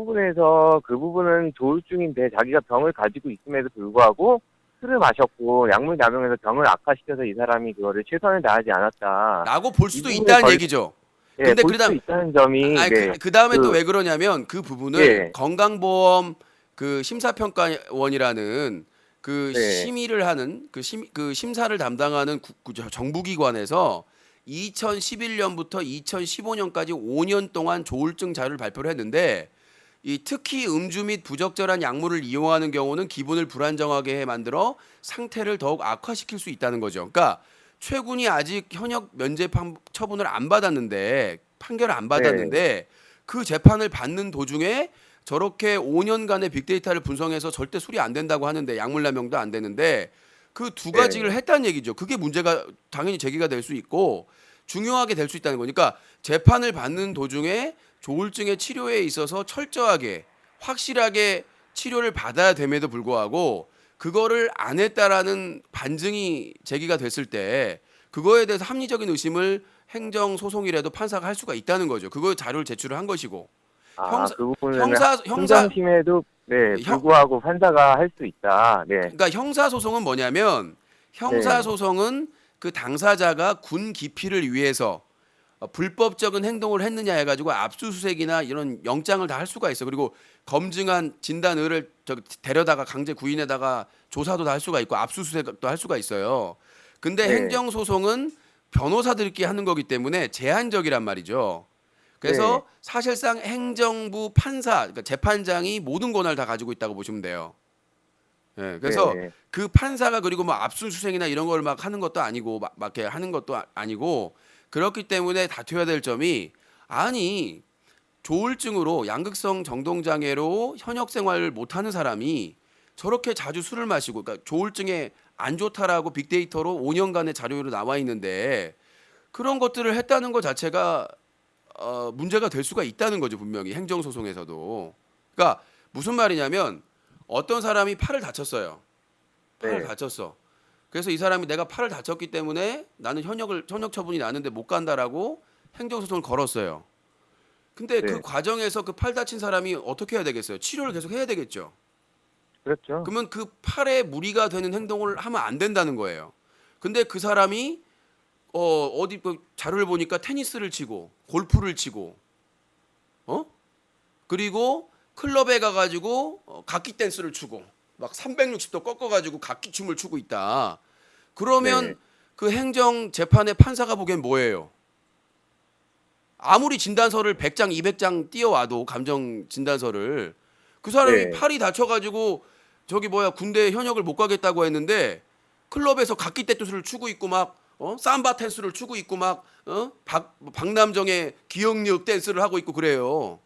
부분은 조울증인데 자기가 병을 가지고 있음에도 불구하고 술을 마셨고 약물 남용해서 병을 악화시켜서 이 사람이 그거를 최선을 다하지 않았다. 라고 볼 수도 이 있다는 부분에 얘기죠. 예, 근데 볼 수 있다는 점이 그 다음에 또 그- 왜 그러냐면 그 부분을 예. 건강보험 그 심사평가원이라는 그 네. 심의를 하는 그 심사를 담당하는 정부기관에서 2011년부터 2015년까지 5년 동안 조울증 자료를 발표를 했는데 특히 음주 및 부적절한 약물을 이용하는 경우는 기분을 불안정하게 해 만들어 상태를 더욱 악화시킬 수 있다는 거죠. 그러니까 최군이 아직 현역 면제 처분을 안 받았는데 판결을 안 받았는데 그 재판을 받는 도중에 저렇게 5년간의 빅데이터를 분석해서 절대 수리 안 된다고 하는데 약물 남용도 안 되는데 그 두 가지를 했다는 얘기죠. 그게 문제가 당연히 제기가 될 수 있고 중요하게 될 수 있다는 거니까 재판을 받는 도중에 조울증의 치료에 있어서 철저하게 확실하게 치료를 받아야 됨에도 불구하고 그거를 안 했다라는 반증이 제기가 됐을 때 그거에 대해서 합리적인 의심을 행정소송이라도 판사가 할 수가 있다는 거죠. 그거 자료를 제출을 한 것이고 그 부분은 형사 행정심에도 불구하고 판사가 할 수 있다. 네. 그러니까 형사소송은 뭐냐면 형사소송은 그 당사자가 군 기피를 위해서 불법적인 행동을 했느냐 해가지고 압수수색이나 이런 영장을 다 할 수가 있어. 그리고 검증한 진단의를 데려다가 강제 구인에다가 조사도 다 할 수가 있고 압수수색도 할 수가 있어요. 근데 네. 행정소송은 변호사들끼리 하는 거기 때문에 제한적이란 말이죠. 그래서 네. 사실상 행정부 판사, 그러니까 재판장이 모든 권한을 다 가지고 있다고 보시면 돼요. 예, 그래서 네. 그 판사가 그리고 뭐 압수수색이나 이런 걸 막 하는 것도 아니고 막 이렇게 하는 것도 아니고 그렇기 때문에 다투어야 될 점이 아니 조울증으로 양극성 정동장애로 현역 생활을 못하는 사람이 저렇게 자주 술을 마시고 그러니까 조울증에 안 좋다라고 빅데이터로 5년간의 자료로 나와 있는데 그런 것들을 했다는 것 자체가 문제가 될 수가 있다는 거죠. 분명히 행정소송에서도. 그러니까 무슨 말이냐면 어떤 사람이 팔을 다쳤어요. 팔을 네. 다쳤어. 그래서 이 사람이 내가 팔을 다쳤기 때문에 나는 현역 처분이 나는데 못 간다라고 행정소송을 걸었어요. 근데 그 네. 과정에서 그 팔 다친 사람이 어떻게 해야 되겠어요? 치료를 계속 해야 되겠죠. 그렇죠. 그러면 그 팔에 무리가 되는 행동을 하면 안 된다는 거예요. 근데 그 사람이 어디 자료를 보니까 테니스를 치고 골프를 치고 그리고 클럽에 가가지고 각기 댄스를 추고 막 360도 꺾어가지고 각기 춤을 추고 있다. 그러면 네. 그 행정 재판의 판사가 보기엔 뭐예요? 아무리 진단서를 100장, 200장 띄어와도 감정 진단서를 그 사람이 네. 팔이 다쳐가지고 군대 현역을 못 가겠다고 했는데 클럽에서 각기 댄스를 추고 있고 막 삼바 댄스를 추고 있고 막 박남정의 기억력 댄스를 하고 있고 그래요.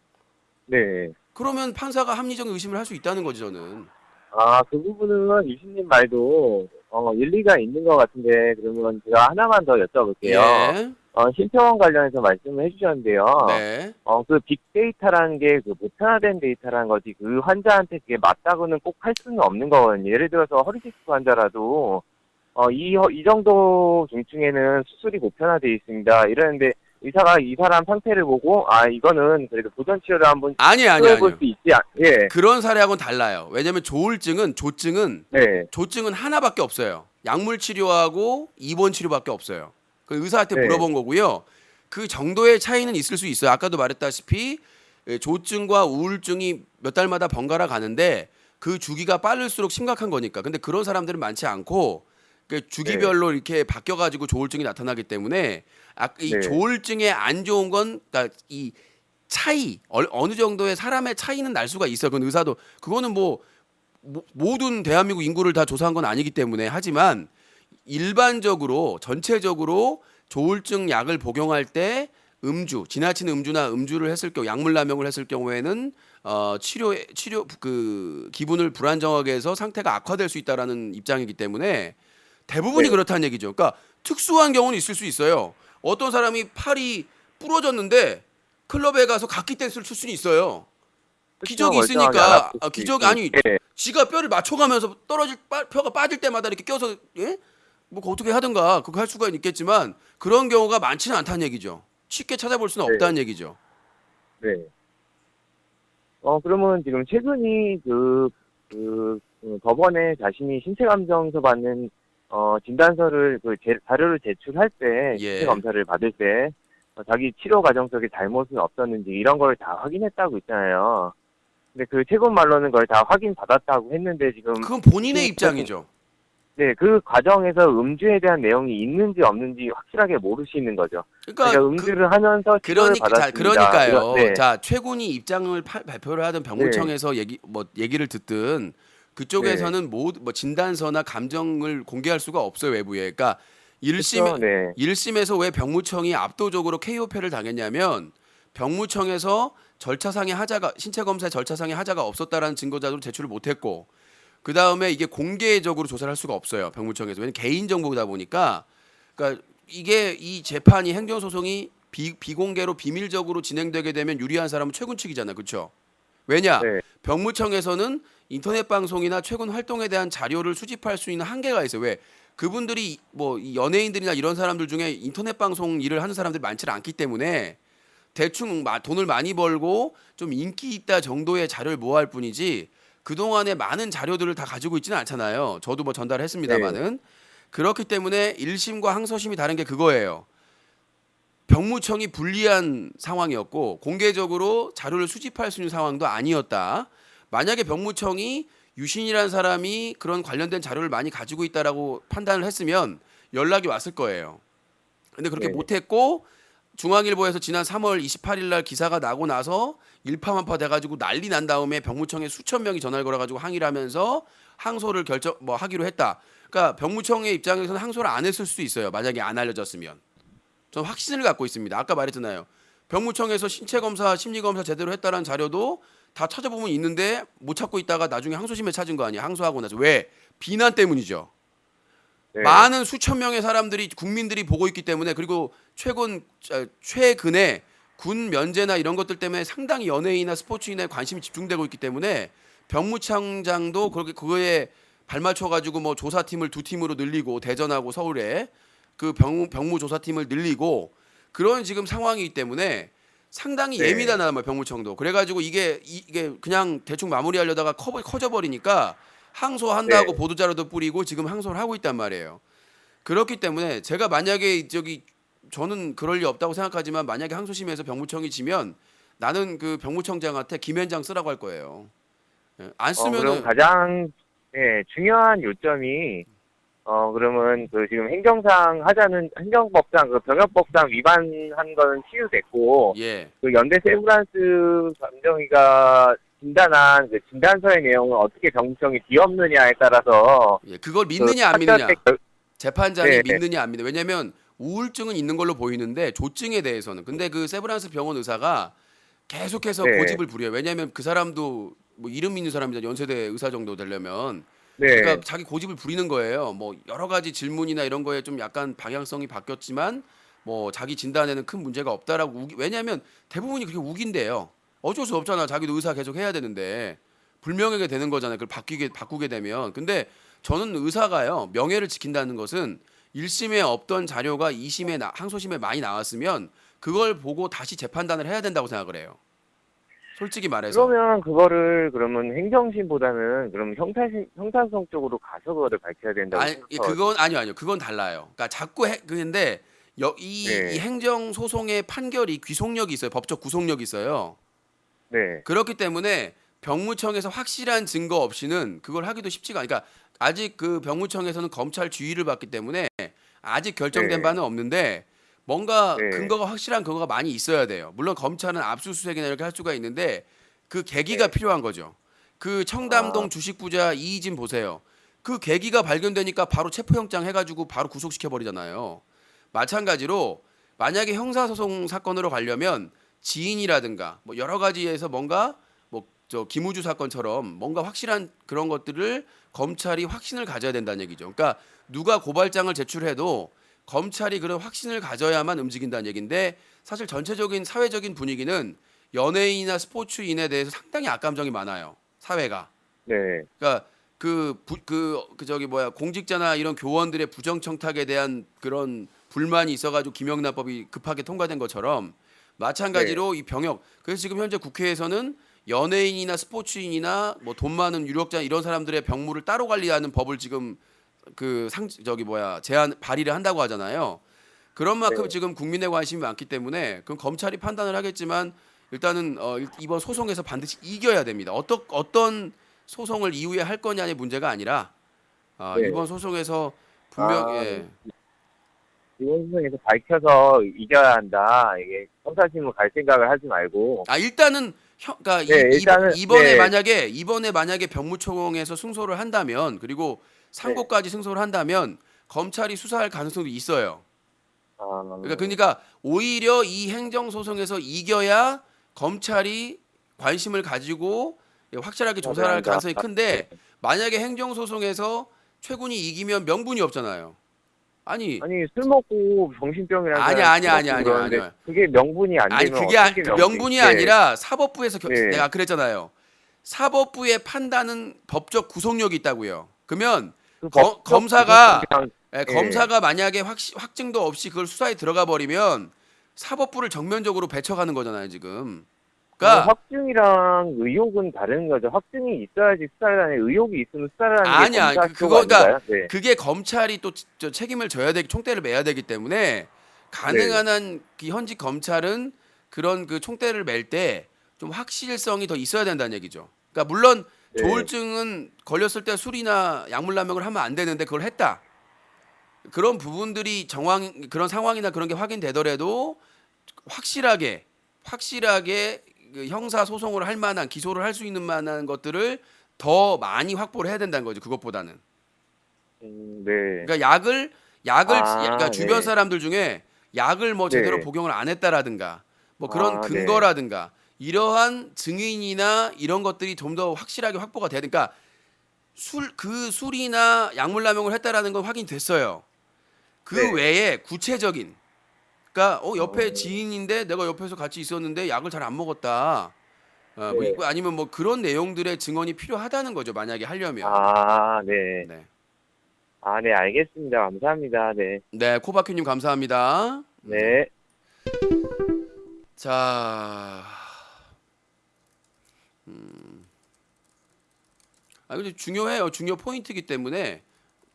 네. 그러면 판사가 합리적 의심을 할 수 있다는 거지 저는. 아, 그 부분은 유신님 말도 일리가 있는 것 같은데 그러면 제가 하나만 더 여쭤볼게요. 예. 신병원 관련해서 말씀을 해주셨는데요. 네. 그 빅데이터라는 게 그 보편화된 데이터라는 거지 그 환자한테 그게 맞다고는 꼭 할 수는 없는 거거든요. 예를 들어서 허리디스크 환자라도 이 정도 중증에는 수술이 보편화돼 있습니다. 이러는데 의사가 이 사람 상태를 보고 이거는 그래도 보전 치료를 한번 아니에요. 해볼 수 있지. 예. 그런 사례하고는 달라요. 왜냐하면 조증은 네. 하나밖에 없어요. 약물 치료하고 입원 치료밖에 없어요. 그 의사한테 네. 물어본 거고요. 그 정도의 차이는 있을 수 있어요. 아까도 말했다시피 조증과 우울증이 몇 달마다 번갈아 가는데 그 주기가 빠를수록 심각한 거니까. 근데 그런 사람들은 많지 않고 주기별로 이렇게 바뀌어가지고 조울증이 나타나기 때문에 이 네. 조울증에 안 좋은 건 그러니까 이 차이 어느 정도의 사람의 차이는 날 수가 있어. 그건 의사도 그거는 모든 대한민국 인구를 다 조사한 건 아니기 때문에 하지만 일반적으로 전체적으로 조울증 약을 복용할 때 지나친 음주나 음주를 했을 경우 약물 남용을 했을 경우에는 치료 그 기분을 불안정하게 해서 상태가 악화될 수 있다라는 입장이기 때문에 대부분이 네. 그렇다는 얘기죠. 그러니까 특수한 경우는 있을 수 있어요. 어떤 사람이 팔이 부러졌는데 클럽에 가서 각기 댄스를 출 수는 있어요. 기적이 있으니까 예. 지가 뼈를 맞춰가면서 뼈가 빠질 때마다 이렇게 껴서 어떻게 하든가 그거 할 수가 있겠지만 그런 경우가 많지는 않다는 얘기죠. 쉽게 찾아볼 수는 네. 없다는 얘기죠. 네. 그러면 지금 최근이 법원에 자신이 신체감정서 받는 진단서를 자료를 제출할 때 예. 신체 검사를 받을 때 자기 치료 과정 속에 잘못은 없었는지 이런 걸 다 확인했다고 있잖아요. 근데 그 최근 말로는 그걸 다 확인 받았다고 했는데 지금 그건 본인의 입장이죠. 네, 그 과정에서 음주에 대한 내용이 있는지 없는지 확실하게 모르시는 거죠. 그러니까 음주를 하면서 치료를 받았습니다. 그러니까요. 네. 자, 최군이 입장을 발표를 하든 병무청에서 얘기를 듣든 그쪽에서는 진단서나 감정을 공개할 수가 없어요, 외부에. 그러니까 그렇죠? 네. 1심에서 왜 병무청이 압도적으로 KO패를 당했냐면 병무청에서 신체 검사의 절차상의 하자가 없었다라는 증거 자료를 제출을 못했고 그 다음에 이게 공개적으로 조사를 할 수가 없어요, 병무청에서. 왜냐면 개인 정보다 보니까 그러니까 이 재판이 행정소송이 비공개로 비밀적으로 진행되게 되면 유리한 사람은 최군 측이잖아요, 그렇죠? 왜냐? 네. 병무청에서는 인터넷 방송이나 최근 활동에 대한 자료를 수집할 수 있는 한계가 있어요. 왜? 그분들이 이 연예인들이나 이런 사람들 중에 인터넷 방송 일을 하는 사람들이 많지 않기 때문에 대충 돈을 많이 벌고 좀 인기 있다 정도의 자료를 모아할 뿐이지 그동안의 많은 자료들을 다 가지고 있지는 않잖아요. 저도 전달했습니다마는. 그렇기 때문에 1심과 항소심이 다른 게 그거예요. 병무청이 불리한 상황이었고 공개적으로 자료를 수집할 수 있는 상황도 아니었다. 만약에 병무청이 유신이라는 사람이 그런 관련된 자료를 많이 가지고 있다라고 판단을 했으면 연락이 왔을 거예요. 근데 그렇게 네. 못했고 중앙일보에서 지난 3월 28일 날 기사가 나고 나서 일파만파 돼가지고 난리 난 다음에 병무청에 수천 명이 전화를 걸어가지고 항의를 하면서 항소를 하기로 했다. 그러니까 병무청의 입장에서는 항소를 안 했을 수도 있어요. 만약에 안 알려졌으면. 저는 확신을 갖고 있습니다. 아까 말했잖아요. 병무청에서 신체 검사, 심리 검사 제대로 했다라는 자료도 다 찾아보면 있는데 못 찾고 있다가 나중에 항소심에 찾은 거 아니에요. 항소하고 나서 왜? 비난 때문이죠. 네. 많은 수천 명의 사람들이 국민들이 보고 있기 때문에 그리고 최근에 군 면제나 이런 것들 때문에 상당히 연예인이나 스포츠인에 관심이 집중되고 있기 때문에 병무청장도 그렇게 그거에 발맞춰 가지고 뭐 조사팀을 2팀으로 늘리고 대전하고 서울에 그 병무 조사팀을 늘리고 그런 지금 상황이기 때문에 상당히 네. 예민하단 말이에요. 병무청도. 그래가지고 이게 그냥 대충 마무리하려다가 커져 버리니까 항소한다고 네. 보도자료도 뿌리고 지금 항소를 하고 있단 말이에요. 그렇기 때문에 제가 만약에 저는 그럴 리 없다고 생각하지만 만약에 항소심에서 병무청이 지면 나는 그 병무청장한테 김현장 쓰라고 할 거예요. 예, 안 그럼 쓰면은 가장 중요한 요점이 그러면 그 지금 행정법상 그 병역법상 위반한 거는 치유됐고 예. 그 연대 세브란스 감정위가 진단한 그 진단서의 내용은 어떻게 병무청이 뒤엎느냐에 따라서 예, 그걸 믿느냐 안 믿느냐. 그 재판장이 네. 믿느냐 안 믿느냐. 왜냐면 우울증은 있는 걸로 보이는데 조증에 대해서는 근데 그 세브란스 병원 의사가 계속해서 네. 고집을 부려요. 왜냐면 그 사람도 뭐 이름 있는 사람이잖아요. 연세대 의사 정도 되려면. 네. 그러니까 자기 고집을 부리는 거예요. 뭐 여러 가지 질문이나 이런 거에 좀 약간 방향성이 바뀌었지만 뭐 자기 진단에는 큰 문제가 없다라고 왜냐하면 대부분이 그렇게 우긴대요. 어쩔 수 없잖아. 자기도 의사 계속 해야 되는데 불명예가 되는 거잖아요. 그걸 바꾸게 되면. 근데 저는 의사가요. 명예를 지킨다는 것은 1심에 없던 자료가 2심에 항소심에 많이 나왔으면 그걸 보고 다시 재판단을 해야 된다고 생각을 해요. 솔직히 말해서. 그러면 그거를 그러면 행정심보다는 그럼 형사소송 쪽으로 가서 그거를 밝혀야 된다고 아니, 그건 아니요. 그건 달라요. 그러니까 자꾸 근데 이 네. 행정 소송의 판결이 귀속력이 있어요. 법적 구속력이 있어요. 네. 그렇기 때문에 병무청에서 확실한 증거 없이는 그걸 하기도 쉽지가 않으니까 아직 그 병무청에서는 검찰 지휘를 받기 때문에 아직 결정된 네. 바는 없는데 뭔가 네. 확실한 근거가 많이 있어야 돼요. 물론 검찰은 압수수색이나 이렇게 할 수가 있는데 그 계기가 필요한 거죠. 그 청담동 주식부자 이희진 보세요. 그 계기가 발견되니까 바로 체포영장 해가지고 바로 구속시켜 버리잖아요. 마찬가지로 만약에 형사소송 사건으로 가려면 지인이라든가 뭐 여러 가지에서 뭔가 김우주 사건처럼 뭔가 확실한 그런 것들을 검찰이 확신을 가져야 된다는 얘기죠. 그러니까 누가 고발장을 제출해도 검찰이 그런 확신을 가져야만 움직인다는 얘기인데 사실 전체적인 사회적인 분위기는 연예인이나 스포츠인에 대해서 상당히 악감정이 많아요. 사회가. 네. 그러니까 공직자나 이런 교원들의 부정청탁에 대한 그런 불만이 있어가지고 김영란법이 급하게 통과된 것처럼 마찬가지로 이 병역. 그래서 지금 현재 국회에서는 연예인이나 스포츠인이나 뭐 돈 많은 유력자 이런 사람들의 병무를 따로 관리하는 법을 지금 발의를 한다고 하잖아요. 그런 만큼 지금 국민의 관심이 많기 때문에 그럼 검찰이 판단을 하겠지만 일단은 이번 소송에서 반드시 이겨야 됩니다. 어떤 소송을 이후에 할 거냐의 문제가 아니라 네. 이번 소송에서 분명 이번 소송에서 밝혀서 이겨야 한다. 이게 형사심으로 갈 생각을 하지 말고. 일단은 그러니까 일단은, 이번에 만약에 병무청에서 승소를 한다면 그리고 상고까지 승소를 한다면 검찰이 수사할 가능성도 있어요. 그러니까 오히려 이 행정 소송에서 이겨야 검찰이 관심을 가지고 확실하게 조사를 할 가능성이 큰데 만약에 행정 소송에서 최군이 이기면 명분이 없잖아요. 아니 술 먹고 정신병이라는 아니야. 그게 명분이 안 아니 되면 그게 명분이 아니라 사법부에서 네. 내가 그랬잖아요. 사법부의 판단은 법적 구속력이 있다고요. 그러면 검사가 만약에 확증도 없이 그걸 수사에 들어가 버리면 사법부를 정면적으로 배척하는 거잖아요, 지금. 그러니까 확증이랑 의혹은 다른 거죠. 확증이 있어야지 수사를 하는 의혹이 있으면 수사를 하는 게 그러니까 그게 검찰이 또 책임을 져야 되기 총대를 매야 되기 때문에 가능한 한 그 현직 검찰은 그런 그 총대를 맬 때 좀 확실성이 더 있어야 된다는 얘기죠. 그러니까 물론 네. 조울증은 걸렸을 때 술이나 약물남용을 하면 안 되는데 그걸 했다. 그런 부분들이 그런 상황이나 그런 게 확인되더라도 확실하게 그 형사 소송을 할 만한 기소를 할 수 있는 만한 것들을 더 많이 확보를 해야 된다는 거죠. 그것보다는. 네. 그러니까 약을 그러니까 주변 네. 사람들 중에 약을 뭐 네. 제대로 복용을 안 했다라든가 뭐 그런 아, 네. 근거라든가 이러한 증인이나 이런 것들이 좀 더 확실하게 확보가 돼야 되니까 술이나 약물남용을 했다라는 건 확인됐어요. 그 네. 외에 구체적인 그러니까 옆에 지인인데 내가 옆에서 같이 있었는데 약을 잘 안 먹었다. 뭐 네. 아니면 뭐 그런 내용들의 증언이 필요하다는 거죠. 만약에 하려면. 아, 네. 네. 아, 네, 알겠습니다. 감사합니다. 네. 네, 코바큐님 감사합니다. 네. 자, 근데 중요해요. 중요 포인트이기 때문에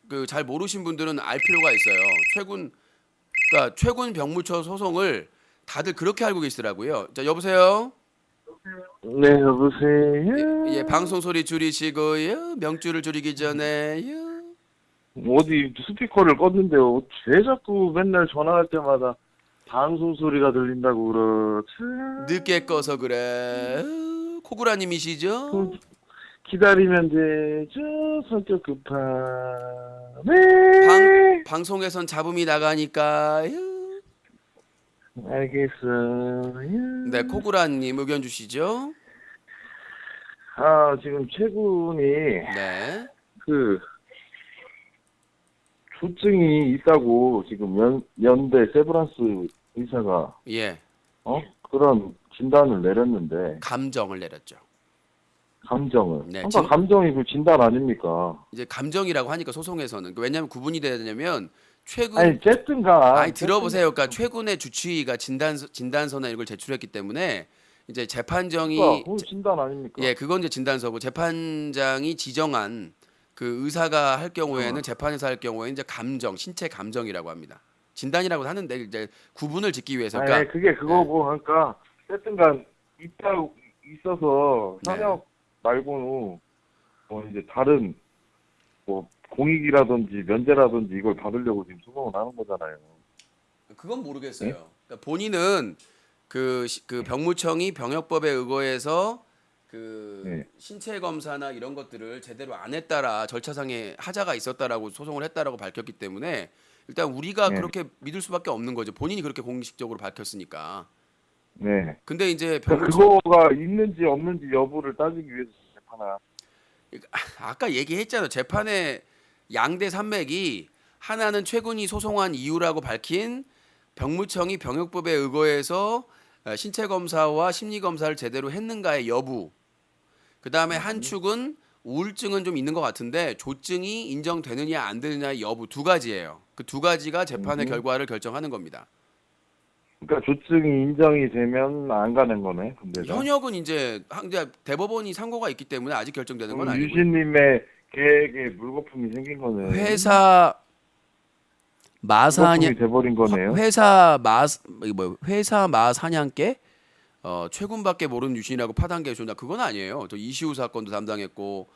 그 잘 모르신 분들은 알 필요가 있어요. 그러니까 최군 병무처 소송을 다들 그렇게 알고 계시더라고요. 자, 여보세요. 네, 여보세요. 예, 방송 소리 줄이시고요. 명줄을 줄이기 전에요. 어디 스피커를 껐는데요. 왜 자꾸 맨날 전화할 때마다 방송 소리가 들린다고 그러지? 늦게 꺼서 그래. 코구라님이시죠? 기다리면 되죠. 성격 급하네. 방송에선 잡음이 나가니까요. 알겠어요. 네, 코구라님 의견 주시죠. 아, 지금 최군이 네. 그 조증이 있다고 지금 연대 세브란스 의사가 예. 그런 진단을 내렸는데 감정을 내렸죠. 감정을. 네, 그러니까 감정이 그 진단 아닙니까? 이제 감정이라고 하니까 소송에서는 왜냐하면 구분이 돼야 되냐면 최근 아니 어쨌든가. 아니 들어보세요. 그러니까 최근의 주치의가 진단서나 이걸 제출했기 때문에 이제 재판정이 그건 진단 아닙니까? 예, 그건 이제 진단서고 재판장이 지정한 그 의사가 할 경우에는 재판에서 할 경우에 이제 신체 감정이라고 합니다. 진단이라고 하는데 이제 구분을 짓기 위해서 아니 그러니까 그게 그거고 그러니까 어쨌든간 있어서 네. 현역 말고는 뭐 이제 다른 뭐 공익이라든지 면제라든지 이걸 받으려고 지금 소송을 하는 거잖아요. 그건 모르겠어요. 그러니까 본인은 그 병무청이 병역법에 의거해서 그 신체 검사나 이런 것들을 제대로 안 했다라 절차상의 하자가 있었다라고 소송을 했다라고 밝혔기 때문에 일단 우리가 그렇게 믿을 수밖에 없는 거죠. 본인이 그렇게 공식적으로 밝혔으니까. 네. 근데 이제 그거가 있는지 없는지 여부를 따지기 위해서 재판을. 아까 얘기했잖아요. 재판에 양대 산맥이 하나는 최군이 소송한 이유라고 밝힌 병무청이 병역법에 의거해서 신체 검사와 심리 검사를 제대로 했는가의 여부. 그다음에 한 축은 우울증은 좀 있는 것 같은데 조증이 인정되느냐 안 되느냐의 여부 두 가지예요. 그 두 가지가 재판의 결과를 결정하는 겁니다. 그러니까 조증이 인정이 되면 안 가는 거네. 근데 현역은 이제 대법원이 상고가 있기 때문에 아직 결정되는 건 아니고. 유신님의 계획에 물거품이 생긴 거네. 회사 마사냐 물거품이 돼버린 거네요. 회사 마사냥개 최군밖에 모르는 유신이라고 파단계 존나 그건 아니에요. 저 이시우 사건도 담당했고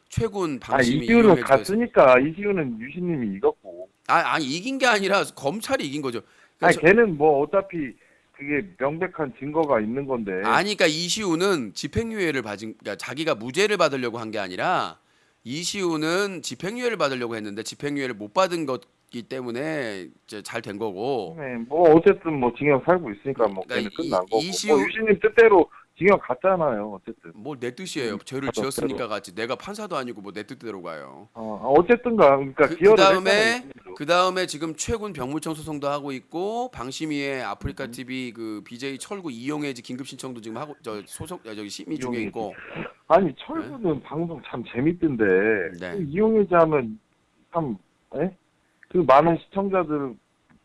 최군 방심이 이시우는 이용해줘서 갔으니까 이시우는 유신님이 이겼고. 아니 이긴 게 아니라 검찰이 이긴 거죠. 아니 걔는 뭐 어차피 그게 명백한 증거가 있는 건데. 아니 그러니까 이시우는 집행유예를 그러니까 자기가 무죄를 받으려고 한 게 아니라 이시우는 집행유예를 받으려고 했는데 집행유예를 못 받은 것이기 때문에 이제 잘 된 거고. 네, 뭐 어쨌든 뭐 징역 살고 있으니까 뭐 걔는 그러니까 끝난 거고. 이시우- 뭐 유신님 뜻대로 징역 갔잖아요. 어쨌든. 뭘 내 뜻이에요. 죄를 지었으니까 같이 내가 판사도 아니고 뭐 내 뜻대로 가요. 어쨌든가 그러니까 기여를 그 다음에 지금 최군 병무청 소송도 하고 있고 방심위에 아프리카 TV 그 BJ 철구 이용해지 긴급 신청도 지금 하고 저기 심의 중에 있고. 아니 철구는 방송 참 재밌던데 네. 이용해지 하면 참 그 많은 시청자들도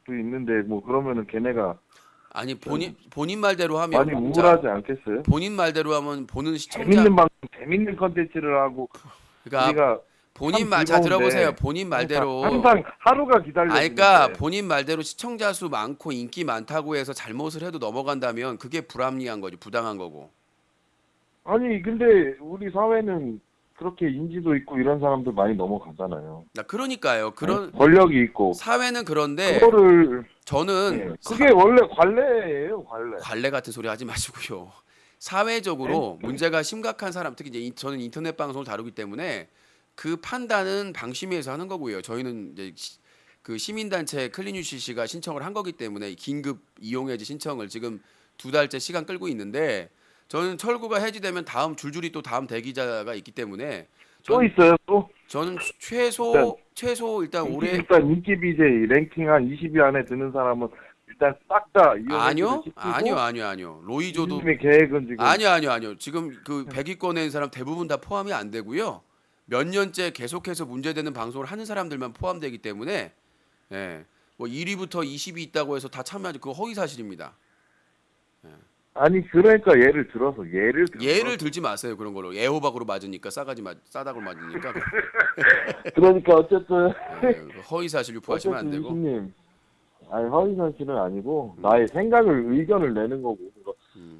있는데 뭐 그러면은 걔네가 아니 본인 말대로 하면 많이 우울하지 않겠어요? 본인 말대로 하면 보는 시청자 재밌는 방송 재밌는 컨텐츠를 하고 그러니까 우리가 본인 참 자 즐거운데 들어보세요. 본인 말대로 항상 하루가 아니, 기다려지는데. 그러니까 본인 말대로 시청자 수 많고 인기 많다고 해서 잘못을 해도 넘어간다면 그게 불합리한 거죠. 부당한 거고. 아니 근데 우리 사회는 그렇게 인지도 있고 이런 사람들 많이 넘어가잖아요. 그러니까요. 그런 권력이 있고 사회는 그런데 그거를 저는 예, 그게 원래 관례예요, 관례. 관례 같은 소리 하지 마시고요. 사회적으로 문제가 심각한 사람, 특히 이제 저는 인터넷 방송을 다루기 때문에 그 판단은 방심위에서 하는 거고요. 저희는 이제 그 시민단체 클린유시씨가 신청을 한 거기 때문에 긴급 이용해지 신청을 지금 2달째 시간 끌고 있는데 저는 철구가 해지되면 다음 줄줄이 또 다음 대기자가 있기 때문에 또 있어요, 또? 저는 최소 일단 올해 일단 인기 BJ 랭킹 한 20위 안에 드는 사람은 일단 싹 다 아니요. 로이조도 의 계획은 지금 아니요. 지금 그 100위권에 있는 사람 대부분 다 포함이 안 되고요. 몇 년째 계속해서 문제되는 방송을 하는 사람들만 포함되기 때문에 예. 뭐 1위부터 20위 있다고 해서 다 참여하지 그거 허위 사실입니다. 아니 그러니까 예를 들어서 예를 들지 마세요. 그런 걸로 애호박으로 맞으니까 싸닥으로 맞으니까 그러니까 어쨌든 예, 허위 사실 유포하시면 안 되고. 유신님 아니 허위 사실은 아니고 나의 생각을 의견을 내는 거고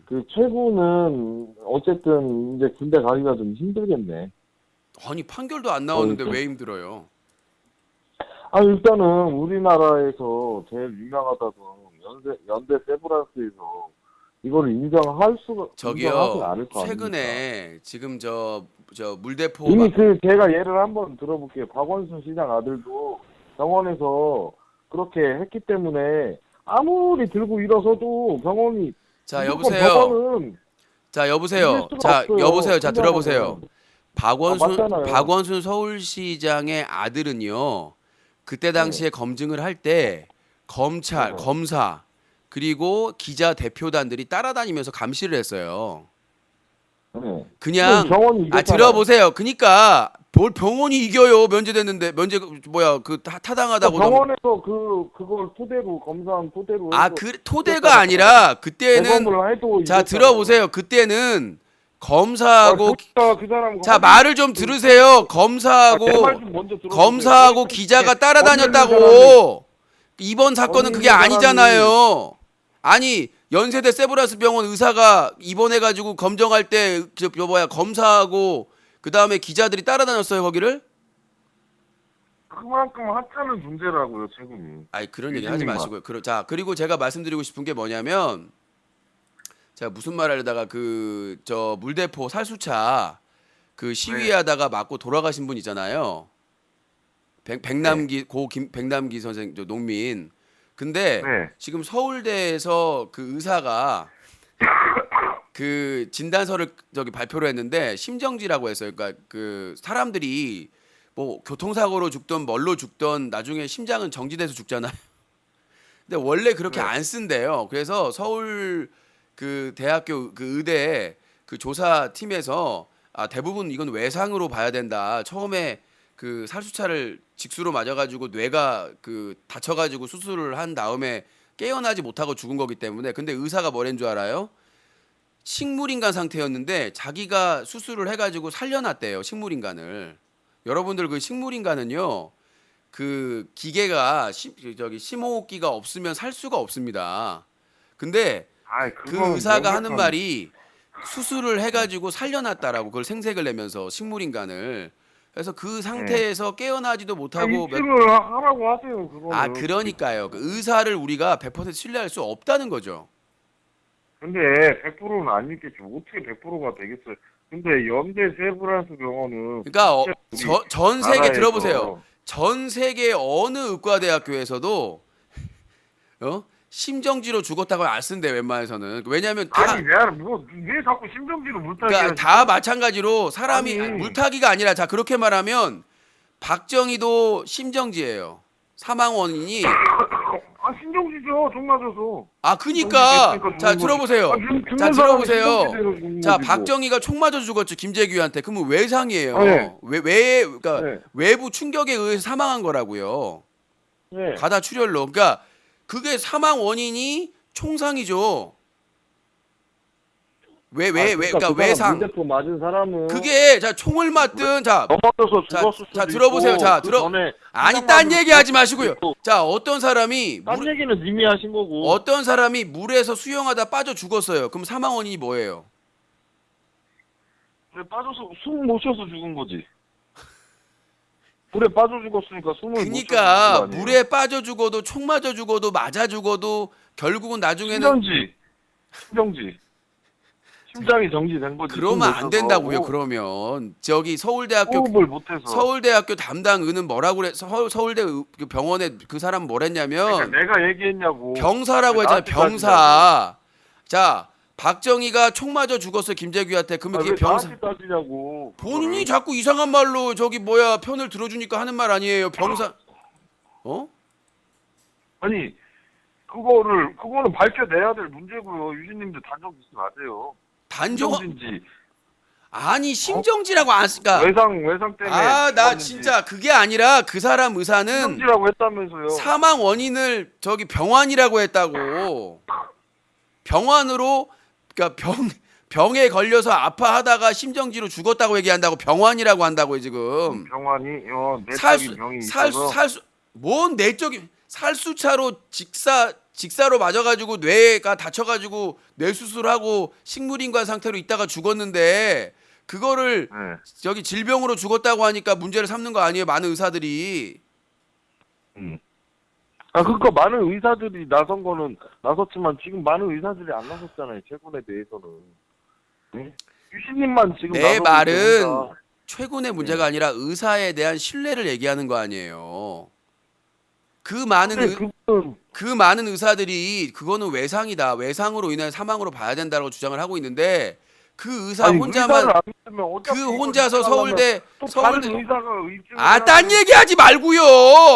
그 최고는 어쨌든 이제 군대 가기가 좀 힘들겠네. 아니 판결도 안 나왔는데 그러니까. 왜 힘들어요? 아 일단은 우리나라에서 제일 유명하다던 연대 세브란스에서 이거를 인정할 수가 인정하지 저기요. 않을 거 아닙니까? 최근에 지금 저 물대포 이미 제가 예를 한번 들어볼게요. 박원순 시장 아들도 병원에서 그렇게 했기 때문에 아무리 들고 일어서도 병원이 자 무조건 여보세요. 병원은 자 여보세요. 이길 수가 자 없어요. 여보세요. 자 혼자서는. 들어보세요. 맞잖아요. 박원순 서울시장의 아들은요. 그때 당시에 검증을 할 때 검찰, 네. 검사 그리고 기자 대표단들이 따라다니면서 감시를 했어요. 네. 그냥 병원이 이겼잖아요. 들어보세요. 그러니까 뭘 병원이 이겨요. 면제됐는데 타당하다고 병원에서 그걸 토대로 검사한 토대로 토대가 아니라 그때는 대검을 해도 자 이겼잖아요. 들어보세요. 그때는 검사하고 그 사람 자 말을 좀 들으세요. 검사하고 기자가 따라다녔다고. 이번 사건은 그게 아니잖아요. 아니 연세대 세브란스 병원 의사가 입원해가지고 검정할 때 검사하고 그 다음에 기자들이 따라다녔어요 거기를? 그만큼 하찮은 문제라고요 최근이. 아니 그런 얘기 하지 마시고요. 자 그리고 제가 말씀드리고 싶은 게 뭐냐면 제가 무슨 말 하려다가 물대포 살수차 그 시위하다가 맞고 돌아가신 분 있잖아요. 백남기 선생 농민. 근데 네. 지금 서울대에서 그 의사가 그 진단서를 발표를 했는데 심정지라고 했어요. 그러니까 그 사람들이 뭐 교통사고로 죽던 뭘로 죽던 나중에 심장은 정지돼서 죽잖아요. 근데 원래 그렇게 안 쓴대요. 그래서 서울 그 대학교 그 의대 그 조사팀에서 대부분 이건 외상으로 봐야 된다. 처음에 그 살수차를 직수로 맞아가지고 뇌가 그 다쳐가지고 수술을 한 다음에 깨어나지 못하고 죽은 거기 때문에 근데 의사가 뭐랬는 줄 알아요? 식물인간 상태였는데 자기가 수술을 해가지고 살려놨대요. 식물인간을. 여러분들 그 식물인간은요 그 기계가 심호흡기가 없으면 살 수가 없습니다. 근데 그 의사가 하는 말이 수술을 해가지고 살려놨다라고 그걸 생색을 내면서 식물인간을. 그래서 그 상태에서 깨어나지도 못하고 입증을 하라고 하세요 그거는. 그러니까요. 그 의사를 우리가 100% 신뢰할 수 없다는 거죠. 근데 100%는 아니겠죠. 어떻게 100%가 되겠어요. 근데 연대 세브란스 병원은 그러니까 전 세계 나라에서 들어보세요. 전 세계 어느 의과대학교에서도 심정지로 죽었다고 안 쓴대 웬만해서는. 왜냐하면 왜 자꾸 심정지로 물타기 그러니까 다 마찬가지로 사람이 아니. 물타기가 아니라 자 그렇게 말하면 박정희도 심정지예요. 사망 원인이 심정지죠. 총 맞아서. 그니까 자 들어보세요. 자 들어보세요. 자 박정희 박정희가 총 맞아 죽었죠 김재규한테. 그러면 외상이에요. 네. 그러니까 네. 외부 충격에 의해서 사망한 거라고요. 네. 가다 출혈로. 그러니까 그게 사망 원인이 총상이죠. 그러니까 외상. 문제표 맞은 사람은 그게 자 총을 맞든 자 넘어져서 자, 죽었을 수도 자, 들어보세요. 있고, 자, 그 들어- 전에 아니 사망 딴 얘기하지 죽었을 마시고요. 수도 있고. 자 어떤 사람이 딴 얘기는 님이 하신 거고. 어떤 사람이 물에서 수영하다 빠져 죽었어요. 그럼 사망 원인이 뭐예요? 물에 빠져서 숨 못 쉬어서 죽은 거지. 물에 빠져 죽었으니까 숨을 못 쉬어서 죽은 거 그러니까 아니에요. 물에 빠져 죽어도 총 맞아 죽어도 맞아 죽어도 결국은 나중에는 심정지. 심장이 정지된 거지. 그러면 숨 안 못 된다고요. 쉬어서. 그러면 저기 서울대학교 호흡을 못해서. 서울대학교 담당 의는 뭐라고 그래? 서울대 그 병원에 그 사람 뭐랬냐면 그러니까 내가 얘기했냐고. 병사라고 왜 했잖아요. 나한테 병사. 자 박정희가 총 맞아 죽었어요. 김재규한테. 그러면 왜 그게 병사. 나한테 따지냐고. 본인이 그거를. 자꾸 이상한 말로 저기 뭐야 편을 들어주니까 하는 말 아니에요. 병사. 어? 아니 그거는 밝혀내야 될 문제고요. 유진님도 단정 짓지 마세요. 단정. 심정지인지 아니 심정지라고 안 쓰니까. 외상 때문에. 아 나 죽었는지 진짜 그게 아니라 그 사람 의사는 심정지라고 했다면서요. 사망 원인을 저기 병환이라고 했다고. 병환으로 그러니까 병에 걸려서 아파하다가 심정지로 죽었다고 얘기한다고 병환이라고 한다고요 지금. 병환이 내적인 병이 있어서. 살수 뭔 내적인 살수차로 직사로 맞아가지고 뇌가 다쳐가지고 뇌 수술하고 식물인간 상태로 있다가 죽었는데 그거를 네. 저기 질병으로 죽었다고 하니까 문제를 삼는 거 아니에요 많은 의사들이. 아 그러니까 많은 의사들이 나섰지만 지금 많은 의사들이 안 나섰잖아요. 최근에 대해서는. 네? 유신님만 지금 내 나서고 말은 있으니까. 최근의 문제가 아니라 의사에 대한 신뢰를 얘기하는 거 아니에요. 그 많은 근데 그분은 그 많은 의사들이 그거는 외상이다. 외상으로 인한 사망으로 봐야 된다고 주장을 하고 있는데 그 의사 아니, 혼자만 의사를 안 믿으면 어차피 그 이걸 혼자서 입증하려면 서울대 또 다른 의사가 입증을 딴 해야 얘기하지 말고요.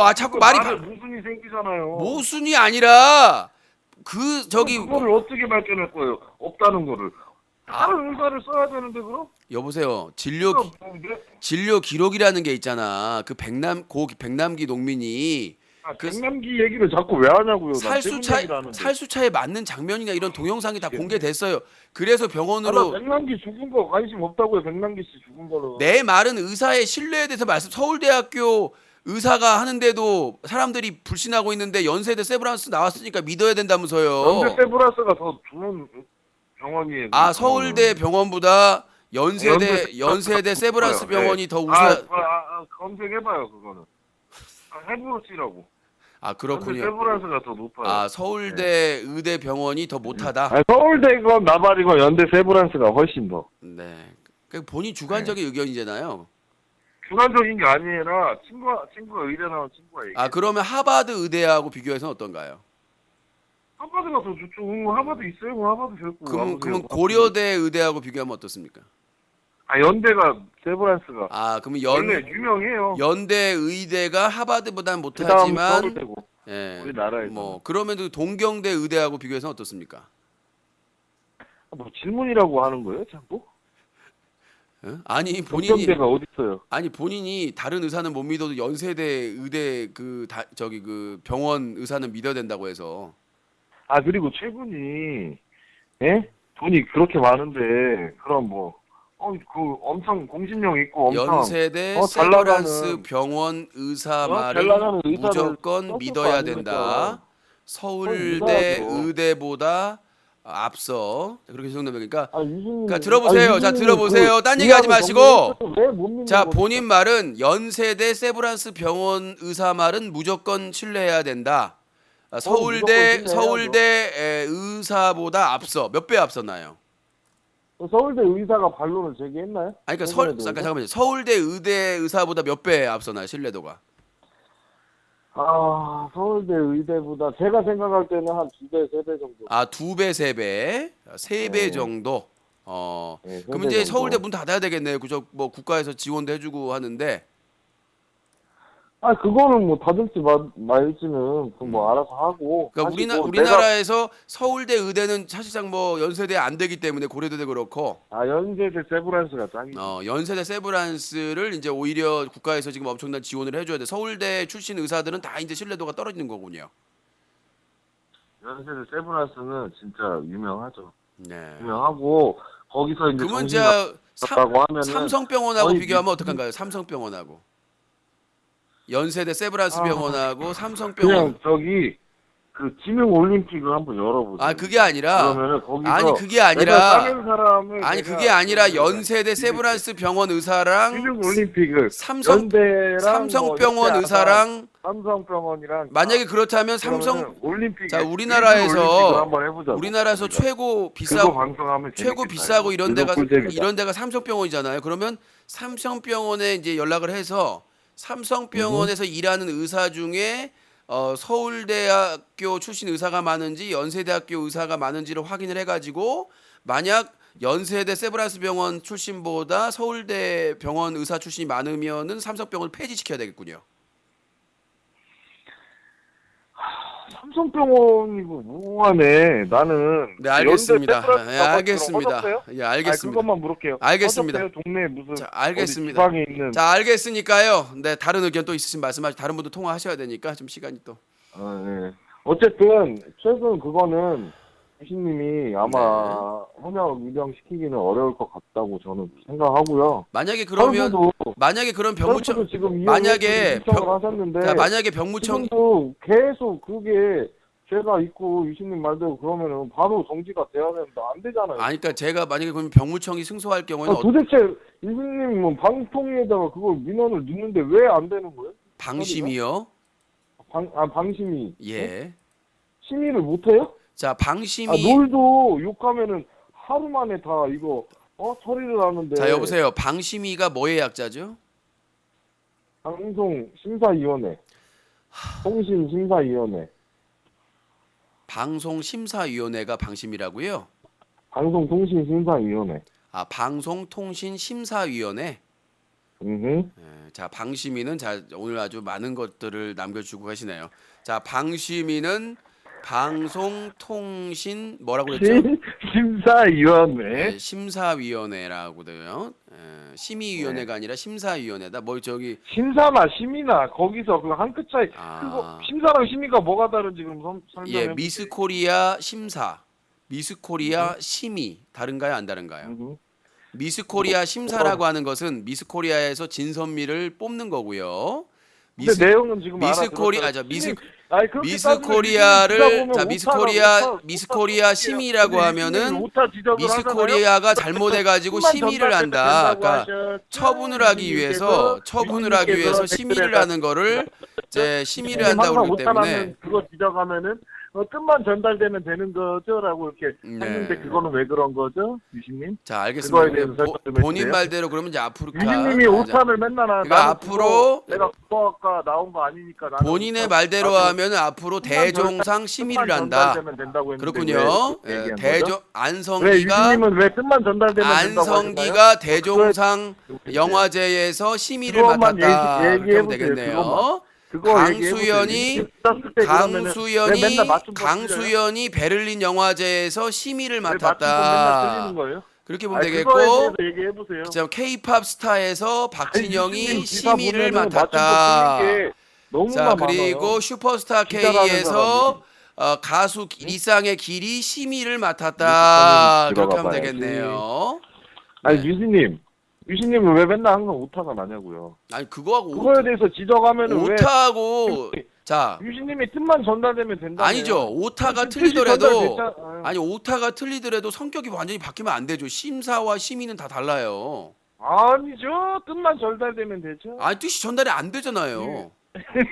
아 자꾸 말이 말에 모순이 생기잖아요. 모순이 아니라 그 저기 그거를 어떻게 밝혀낼 거예요? 없다는 거를. 다른 의사를 써야 되는데 그럼? 여보세요. 네? 진료 기록이라는 게 있잖아. 그 백남기 농민이 그 백남기 얘기를 자꾸 왜 하냐고요? 난 최근 얘기를 하는데. 살수차에 맞는 장면이나 이런 동영상이 다 공개됐어요. 그래서 병원으로 나 백남기 죽은 거 관심 없다고요. 백남기 씨 죽은 거는. 내 말은 의사의 신뢰에 대해서 말씀. 서울대학교 의사가 하는데도 사람들이 불신하고 있는데 연세대 세브란스 나왔으니까 믿어야 된다면서요. 연대 세브란스가 더 좋은 병원이에요. 아 서울대 병원보다 연세대 세브란스 병원이 더 우수. 검색해봐요 그거는. 해보시라고. 아 연대 그렇군요. 세브란스가 더 높아요. 아 서울대 의대 병원이 더 못하다. 서울대건 나발이건 연대 세브란스가 훨씬 더. 네. 그 본인 주관적인 의견이잖아요. 주관적인 게 아니라 친구가 의대 나온 친구가 얘기. 아 그러면 하버드 의대하고 비교해서는 어떤가요? 하버드가 더 좋죠. 하버드 있어요. 하버드 됐고. 그러면 고려대 의대하고 비교하면 어떻습니까? 연대가 세브란스가 아 그러면 원래 유명해요. 연대 의대가 하버드보다는 그다음 못하지만 서울대고. 예. 우리나라에서. 뭐 그러면도 동경대 의대하고 비교해서는 어떻습니까? 뭐 질문이라고 하는 거예요, 자꾸? 예? 아니 본인이 동경대가 어디 있어요? 아니 본인이 다른 의사는 못 믿어도 연세대 의대 그 병원 의사는 믿어야 된다고 해서. 아 그리고 최군이 돈이 그렇게 많은데 그럼 그 엄청 공신력 있고 엄청 연세대 잘 나가는 세브란스 병원 의사 잘 나가는 말은 의사를 무조건 썼을 믿어야 거 아닙니까? 된다. 서울대 믿어야죠. 의대보다 앞서 그렇게 생각되니까 유신님, 그러니까 들어보세요. 자 들어보세요. 딴 얘기하지 마시고. 왜못 믿는 자 거지? 본인 말은 연세대 세브란스 병원 의사 말은 무조건 신뢰해야 된다. 아, 무조건 서울대 의사보다 앞서 몇 배 앞서나요? 서울대 의사가 반론을 제기했나요? 아니 그러니까 최근에 대해서? 잠깐만요. 서울대 의대 의사보다 몇 배 앞서나요? 신뢰도가? 서울대 의대보다 제가 생각할 때는 한 2배, 3배 정도. 아, 2배, 3배, 3배 네. 정도. 네, 그럼 3배 이제 정도. 서울대 문 닫아야 되겠네요. 그저 뭐 국가에서 지원도 해주고 하는데. 그거는 뭐 닫을지 말지는 뭐 알아서 하고. 그러니까 사실 뭐 우리나라에서 서울대 의대는 사실상 뭐 연세대 안 되기 때문에 고려대도 그렇고. 연세대 세브란스가 짱이지. 연세대 세브란스를 이제 오히려 국가에서 지금 엄청난 지원을 해줘야 돼. 서울대 출신 의사들은 다 이제 신뢰도가 떨어지는 거군요. 연세대 세브란스는 진짜 유명하죠. 네. 유명하고 거기서 이제 그러면 정신이 저 나갔다고 하면은 삼성병원하고 거의 비교하면 어떡한가요? 삼성병원하고 연세대 세브란스 아, 병원하고 삼성병원. 그냥 저기 그 지능 올림픽을 한번 열어보세요. 아 그게 아니라 그러면은 거기서 아니 그게 내가 아니라 따는 사람을 아니 내가 그게 아니라 그 연세대 세브란스 병원 의사랑 지능 올림픽을 삼성 연대랑 삼성병원 뭐 이렇게 의사랑 삼성병원이랑 만약에 그렇다면 삼성 그러면은 올림픽 자 우리나라에서 올림픽을 한번 해보자고. 우리나라에서 최고 그거 비싸고 방송하면 최고 재밌겠다, 비싸고 이거. 이런 데가 그거 꿀잼이다. 이런 데가 삼성병원이잖아요. 그러면 삼성병원에 이제 연락을 해서 삼성병원에서 일하는 의사 중에 서울대학교 출신 의사가 많은지 연세대학교 의사가 많은지를 확인을 해가지고 만약 연세대 세브란스 병원 출신보다 서울대 병원 의사 출신이 많으면은 삼성병원을 폐지시켜야 되겠군요. 삼성병원이고 뭐하네. 나는 네 알겠습니다. 연대 세브란스 예, 가봤지만 알겠습니다. 허접해요? 예 아니, 알겠습니다. 그것만 물을게요. 알겠습니다. 허접해요? 동네에 무슨 자 알겠습니다. 어디 지방에 있는 자 알겠으니까요. 네 다른 의견 또 있으신 말씀하시 다른 분도 통화하셔야 되니까 좀 시간이 또. 네. 어쨌든 최근 그거는 교수님이 아마 현역 위장시키기는 어려울 것 같다고 저는 생각하고요. 만약에 그러면 설부도 만약에 그런 병무청 설부도 지금 만약에 신청을 하셨는데 자 만약에 병무청 지금도 계속 그게 죄가 있고 유신님 말대로 그러면은 바로 정지가 돼야 되는데 안 되잖아요. 아니 그러니까 제가 만약에 그러면 병무청이 승소할 경우에는 도대체 유신님 뭐 방통위에다가 그걸 민원을 넣는데 왜 안 되는 거예요? 방심이요. 방심이 예. 심의를 못 해요? 자 방심이 롤도 욕하면은 하루 만에 다 이거 처리를 하는데. 자 여보세요. 방심위가 뭐의 약자죠? 방송 심사위원회, 통신 심사위원회, 방송심사위원회가 방심이라고요? 방송통신심사위원회. 아 방송통신심사위원회. 예, 자 방심위는 자 오늘 아주 많은 것들을 남겨주고 가시네요. 자 방심위는 방송통신 뭐라고 그랬죠? 심사위원회. 네, 심사위원회라고도요. 심의위원회가 아니라 심사위원회다. 뭐 저기 심사나 심의나 거기서 그 한 끗 차이. 아. 그거 심사랑 심의가 뭐가 다른지 그럼 설명해. 예 미스코리아 심사, 미스코리아 심의 다른가요? 안 다른가요? 미스코리아 심사라고 하는 것은 미스코리아에서 진선미를 뽑는 거고요. 근데 내용은 지금 미스코리아 알아들었어요. 미스코리아를 자 미스코리아 심의라고 하면은 미스코리아가 잘못해가지고 심의를 한다. 그러니까 처분을 하기 위해서 심의를 하는 거를 이제 심의를 한다고 그러기 때문에 그거 지적하면은 뜻만 전달되면 되는 거죠라고 이렇게 했는데 그거는 왜 그런 거죠, 유신님? 자 알겠습니다. 그거에 대해서 설명 좀 본인 해주세요. 말대로 그러면 이제 앞으로 유신님이 오탄을 맨날 그러니까 앞으로 내가 국어학과 나온 거 아니니까 나는 본인의 말대로 하면 앞으로 대종상 심의를 한다. 그렇군요. 예, 왜 유신님은 왜 뜻만 전달되면 된다고 하시나요? 안성기가 대종상 영화제에서 심의를 그것만 맡았다. 그렇게 얘기해 하면 보세요, 되겠네요. 강수연이 베를린 영화제에서 심의를 맡았다. 그렇게 보면 되겠고, 자 K-팝 스타에서 박진영이 심의를 맡았다. 자 그리고 슈퍼스타 K에서 가수 리쌍의 길이 심의를 맡았다. 그렇게 하면 되겠네요. 아니 유신님은 왜 맨날 항상 오타가 나냐고요. 아니 그거하고 그거에 대해서 지적하면은 오타하고 왜 자 유신님이 뜻만 전달되면 된다. 아니죠. 오타가 틀리더라도 성격이 완전히 바뀌면 안 되죠. 심사와 심의는 다 달라요. 아니죠. 뜻만 전달되면 되죠. 아니 뜻이 전달이 안 되잖아요.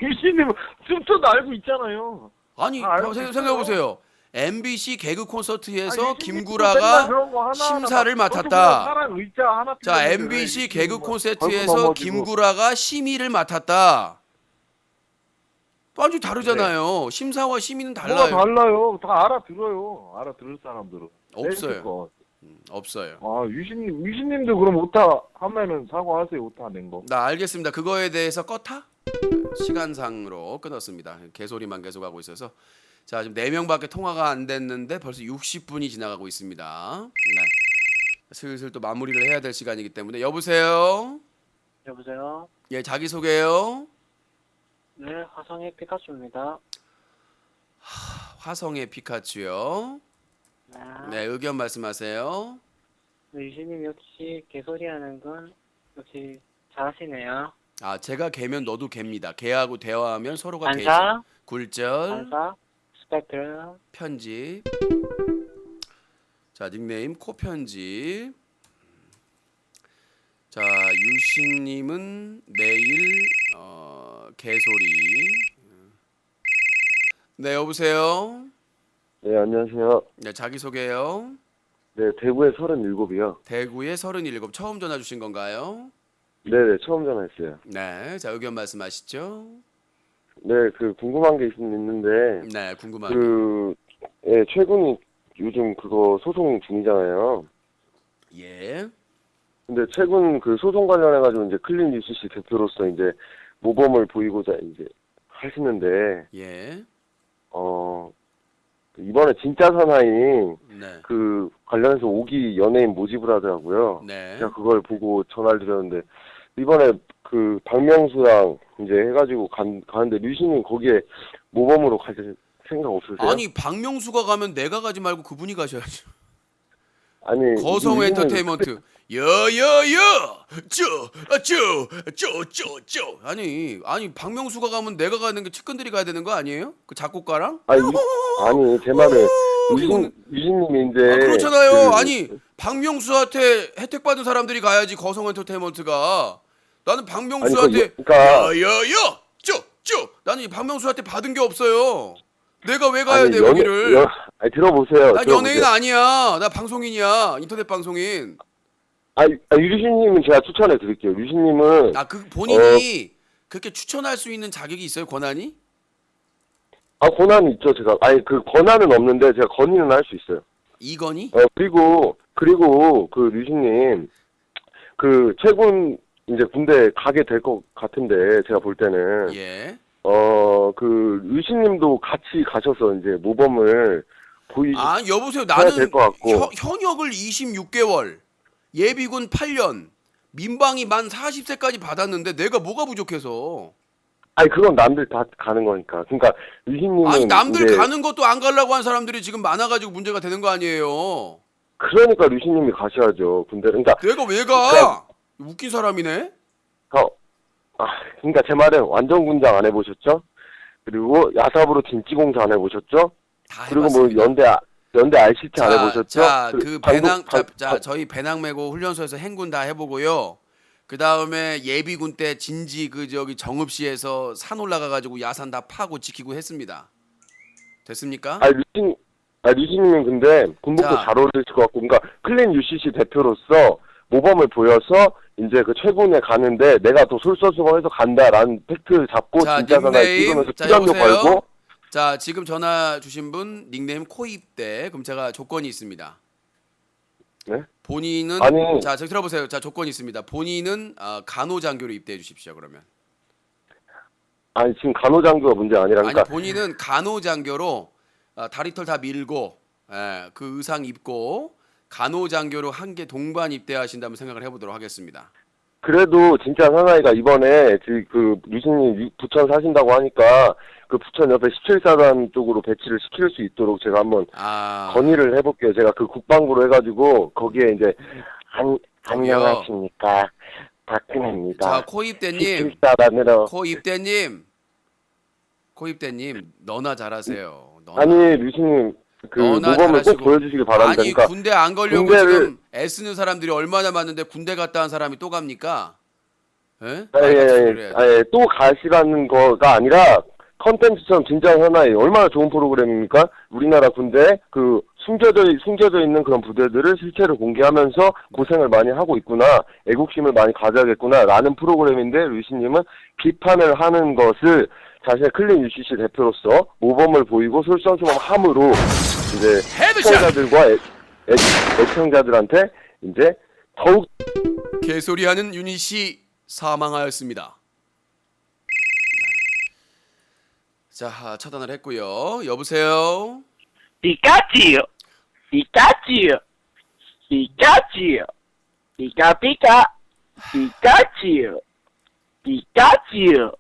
유신님은 뜻도 알고 있잖아요. 아니 알고 생각해 보세요. MBC 개그 콘서트에서 맨날 김구라가 그런 거 하나하나 심사를 막 맡았다. 사람 의자 하나 자 필요한데 MBC 왜 개그 유신님은 콘서트에서 걸고 넘어지고. 김구라가 심의를 맡았다. 완전 다르잖아요. 심사와 심의는 달라요. 뭐가 달라요. 다 알아들어요. 알아들을 사람들은. 없어요. 없어요. 유신님도 그럼 오타 하면은 사과하세요. 오타 낸 거. 나 알겠습니다. 그거에 대해서 껐다? 시간상으로 끊었습니다. 개소리만 계속하고 있어서 자 지금 4명밖에 통화가 안 됐는데 벌써 60분이 지나가고 있습니다. 네. 슬슬 또 마무리를 해야 될 시간이기 때문에 여보세요. 여보세요. 예 자기 소개요. 네, 화성의 피카츄입니다. 화성의 피카츄요. 네. 네 의견 말씀하세요. 유신님 역시 개소리하는 건 역시 잘하시네요. 아, 제가 개면 너도 개입니다. 개하고 대화하면 서로가 개죠. 반사, 굴절, 반사, 스펙트럼. 편집. 자, 닉네임 코편집. 자, 유신님은 매일 개소리. 네, 여보세요. 네, 안녕하세요. 네, 자기 소개요. 네, 대구에 37이요. 대구에 37 처음 전화 주신 건가요? 네네, 처음 전화했어요. 네, 자 의견 말씀하시죠. 네, 그 궁금한 게 있는데, 네, 궁금한 예, 최근이 요즘 그거 소송 중이잖아요. 예. 근데 최근 그 소송 관련해가지고 이제 클린 UCC 대표로서 이제 모범을 보이고자 이제 하시는데, 예. 이번에 진짜 사나이 네. 그 관련해서 5기 연예인 모집을 하더라고요. 네. 제가 그걸 보고 전화를 드렸는데, 이번에 그 박명수랑 이제 해가지고 가는데 류신님 거기에 모범으로 가실 생각 없으세요? 아니, 박명수가 가면 내가 가지 말고 그분이 가셔야죠. 아니 거성 류신님 엔터테인먼트. 여여여. 쪼쪼쪼쪼쪼. 아니, 박명수가 가면 내가 가는 게 측근들이 가야 되는 거 아니에요? 그 작곡가랑? 아니 제 말은 이건- 유신님이 이제 아, 그렇잖아요. 그- 아니, 박명수한테 혜택 받은 사람들이 가야지 거성 엔터테인먼트가. 나는 박명수한테 그러니까 여여여 쪼쪼. 나는 이 박명수한테 받은 게 없어요. 내가 왜 가야 돼 거기를? 아니 들어보세요. 난 연예인 아니야. 나 방송인이야. 인터넷 방송인. 유신님은 제가 추천해 드릴게요. 유신님은 아, 그 본인이 그렇게 추천할 수 있는 자격이 있어요? 권한이? 권한이 있죠. 제가 그 권한은 없는데 제가 건의는 할 수 있어요. 이건희? 그리고 그 유신님 그 최근 이제 군대 가게 될 것 같은데 제가 볼 때는 예. 그 유신님도 같이 가셔서 이제 모범을 아, 여보세요. 해야 나는 될 것 같고. 현역을 26개월, 예비군 8년, 민방위 만 40세까지 받았는데 내가 뭐가 부족해서? 그건 남들 다 가는 거니까. 그러니까 유신님은 아니, 남들 이제 가는 것도 안 가려고 한 사람들이 지금 많아가지고 문제가 되는 거 아니에요? 그러니까 유신님이 가셔야죠. 군대를. 그러니까 내가 왜 가? 웃긴 사람이네. 그러니까 제 말은 완전 군장 안 해보셨죠? 그리고 야삽으로 김치공사 안 해보셨죠? 다 그리고 뭐 해봤습니다. 연대 RCT 안 해보셨죠? 자, 그 그 방송- 저희 배낭 메고 훈련소에서 행군 다 해보고요. 그 다음에 예비군 때 진지 정읍시에서 산 올라가가지고 야산 다 파고 지키고 했습니다. 됐습니까? 류신님은 근데 군복도 자. 잘 어울리실 것 같고, 그러니까 클린 UCC 대표로서 모범을 보여서 이제 그 최군에 가는데 내가 더 솔선수범해서 간다라는 팩트 잡고 자, 진짜 사나이 닉네임. 찍으면서 자, 출연료 여보세요? 걸고. 자, 지금 전화 주신 분 닉네임 코입대. 그럼 제가 조건이 있습니다. 네? 본인은 아니. 자, 저기 들어보세요. 자, 조건이 있습니다. 본인은 간호장교로 입대해 주십시오. 그러면. 지금 간호장교가 문제 아니라, 그러니까 아니, 본인은 간호장교로 다리털 다 밀고 그 의상 입고 간호장교로 한 개 동반 입대하신다면 생각을 해보도록 하겠습니다. 그래도 진짜 사나이가 이번에 그 류신님 부천 사신다고 하니까 그 부천 옆에 17사단 쪽으로 배치를 시킬 수 있도록 제가 한번 건의를 해볼게요. 제가 그 국방부로 해가지고 거기에 이제 안녕하십니까 박근혜입니다. 자, 코입대님, 17사단으로 코입대님, 너나 잘하세요. 아니 류신님 그 너나 모범을 꼭 잘하시고. 보여주시기 바랍니다. 아니, 그러니까 군대 안 걸려고 군대를- 지금 애쓰는 사람들이 얼마나 많은데 군대 갔다 한 사람이 또 갑니까? 예? 또 가시라는 거가 아니라 컨텐츠처럼 진짜 사나이 얼마나 좋은 프로그램입니까? 우리나라 군대 그 숨겨져 있는 그런 부대들을 실체를 공개하면서 고생을 많이 하고 있구나, 애국심을 많이 가져야겠구나라는 프로그램인데 류신님은 비판을 하는 것을 자신의 클린 UCC 대표로서 모범을 보이고 솔선수범함으로 이제 시청자들과 애청자들한테 이제 더욱 개소리하는 유닛 씨 사망하였습니다. 자, 차단을 했고요. 여보세요. 피카츄, 피카츄, 피카츄, 피카피카, 피카츄, 피카츄,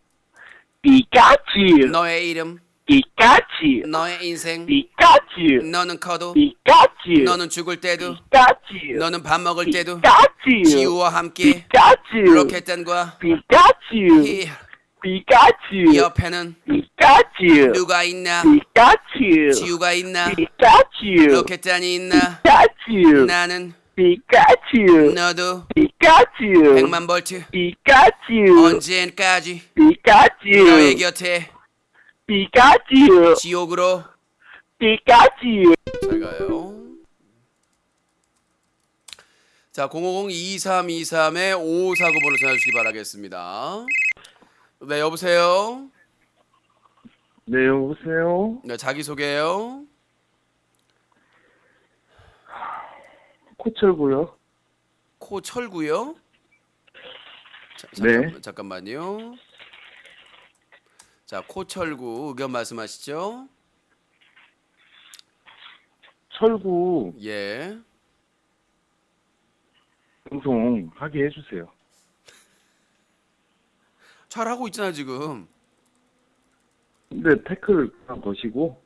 피카츄. 너의 이름 피카츄, 너의 인생 피카츄, 너는 커도 피카츄, 너는 죽을 때도 피카츄, 너는 밥 먹을 때도 피카츄, 지우와 함께 피카츄, 로켓단과 피카츄, 이 피카츄, 옆에는 피카츄, 누가 있나 피카츄, 지우가 있나 피카츄, 로켓단이 있나 피카츄, 나는 피카츄, 너도 피카츄, 100만 볼트 피카츄, 언제까지 피카츄, 너의 곁에 피카츄, 지옥으로 피카츄. 잘 가요. 자, 050-2323에 5549번으로 전화 주시기 바라겠습니다. 네, 여보세요. 네, 여보세요. 네, 자기 소개요. 코철고요. 코철구요. 네. 잠깐만요. 자, 코철구 의견 말씀하시죠. 철구 예. 방송 하게 해주세요. 잘 하고 있잖아 지금. 근데 태클 거시고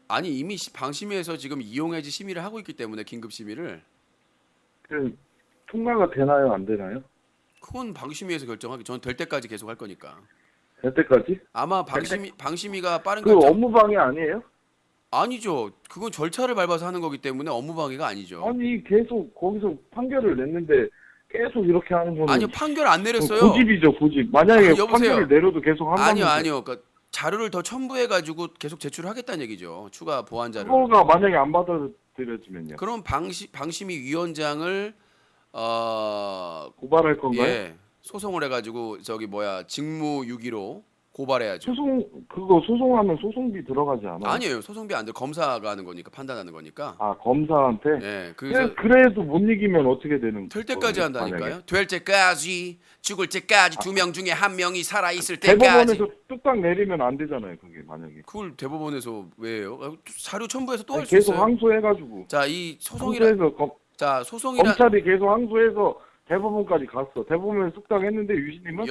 아니 이미 방심위에서 지금 이용해지 심의를 하고 있기 때문에 긴급 심의를. 그 통과가 되나요, 안 되나요? 그건 방심위에서 결정하기. 저는 될 때까지 계속 할 거니까. 될 때까지? 아마 방심위가 빠른 그 결정. 업무 방해 아니에요? 아니죠. 그건 절차를 밟아서 하는 거기 때문에 업무 방해가 아니죠. 아니 계속 거기서 판결을 냈는데 계속 이렇게 하는 거는 아니요, 판결 안 내렸어요. 고집이죠, 고집. 만약에 여보세요. 판결을 내려도 계속 한다면 아니요. 그러니까 자료를 더 첨부해 가지고 계속 제출하겠다는 얘기죠. 추가 보완 자료. 그거가 만약에 안 받아들여지면요. 그럼 방심위 위원장을 고발할 건가요? 예, 소송을 해가지고 저기 뭐야 직무유기로 고발해야죠. 그거 소송하면 소송비 들어가지 않아요? 아니에요, 소송비 안 돼. 검사가 하는 거니까 판단하는 거니까. 아, 검사한테? 예, 그래서 그래도 못 이기면 어떻게 되는 될 때까지 거예요, 한다니까요. 만약에? 될 때까지 죽을 때까지 2명 중에 1명이 살아 있을 때까지. 대법원에서 뚝딱 내리면 안 되잖아요, 그게 만약에. 그걸 대법원에서 왜 해요? 자료 첨부해서 또 할 수 계속 있어요. 항소해가지고. 자, 이 소송이라 항소해서 자 소송이라 검찰이 계속 항소해서 대법원까지 갔어. 대법원에 뚝딱 했는데 유신님은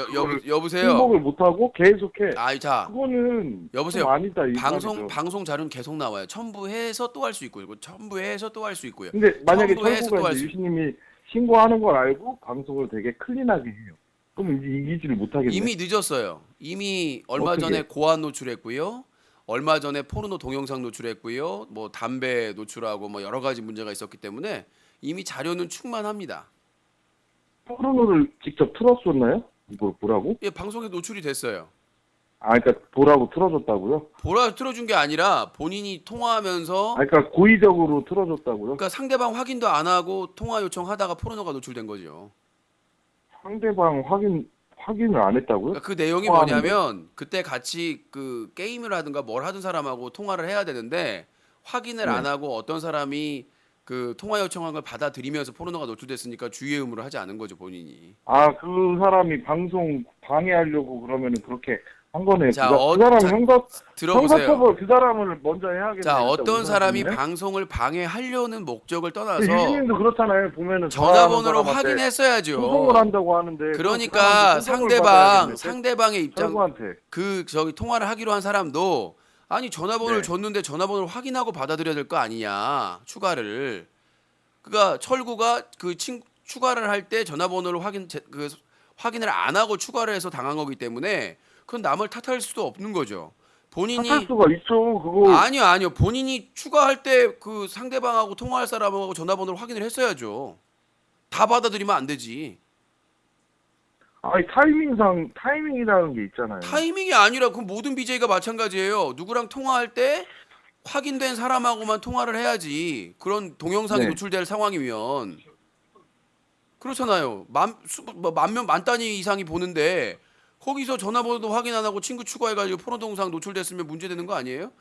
여보세요. 승복을 못하고 계속해. 아이 자 그거는 여보세요. 좀 아니다 이 말이죠. 방송 자료는 계속 나와요. 첨부해서 또 할 수 있고요. 첨부해서 또 할 수 있고요. 근데 만약에 첨부해서 또 철구가 할 이제 수 유신님이 신고하는 걸 알고 방송을 되게 클린하게 해요. 그럼 이제 이기지를 못하겠네. 이미 늦었어요. 이미 얼마 어떻게? 전에 고안 노출했고요. 얼마 전에 포르노 동영상 노출했고요. 뭐 담배 노출하고 뭐 여러 가지 문제가 있었기 때문에 이미 자료는 충만합니다. 포르노를 직접 틀었었나요? 이걸 보라고? 예, 방송에 노출이 됐어요. 아, 그러니까 보라고 틀어줬다고요? 보라 틀어준 게 아니라 본인이 통화하면서 아, 그러니까 고의적으로 틀어줬다고요? 그러니까 상대방 확인도 안 하고 통화 요청하다가 포르노가 노출된 거죠. 상대방 확인을 안 했다고요? 그러니까 그 내용이 통화하는데? 뭐냐면 그때 같이 그 게임을 하든가 뭘 하든 사람하고 통화를 해야 되는데 확인을 네. 안 하고 어떤 사람이 그 통화 요청한 걸 받아들이면서 포르노가 노출됐으니까 주의 의무를 하지 않은 거죠 본인이. 아, 그 사람이 방송 방해하려고 그러면은 그렇게 한 거네. 자, 그 사람 자, 들어보세요. 형사처벌 그 사람을 먼저 해야겠네. 자, 일단 어떤 우선 사람이 보면은. 방송을 방해하려는 목적을 떠나서 유진님도 그렇잖아요. 보면은 전화번호를 사람한테 확인했어야죠. 소송을 한다고 하는데 그러니까 그 사람한테 소송을 받아야겠네. 상대방의 입장 철구한테. 그 저기 통화를 하기로 한 사람도 아니 전화번호를 네. 줬는데 전화번호를 확인하고 받아들여야 될 거 아니냐 추가를. 그러니까 철구가 그 추가를 할 때 전화번호를 확인을 안 하고 추가를 해서 당한 거기 때문에 그건 남을 탓할 수도 없는 거죠. 본인이 할 수가 있죠. 그거 아니요. 본인이 추가할 때 그 상대방하고 통화할 사람하고 전화번호를 확인을 했어야죠. 다 받아들이면 안 되지. 아니 타이밍이라는 게 있잖아요. 타이밍이 아니라 그 모든 BJ가 마찬가지예요. 누구랑 통화할 때 확인된 사람하고만 통화를 해야지. 그런 동영상이 네. 노출될 상황이면 그렇잖아요. 만 단위 이상이 보는데 거기서 전화번호도 확인 안 하고 친구 추가해가지고 포르노 동영상 노출됐으면 문제되는 거 아니에요?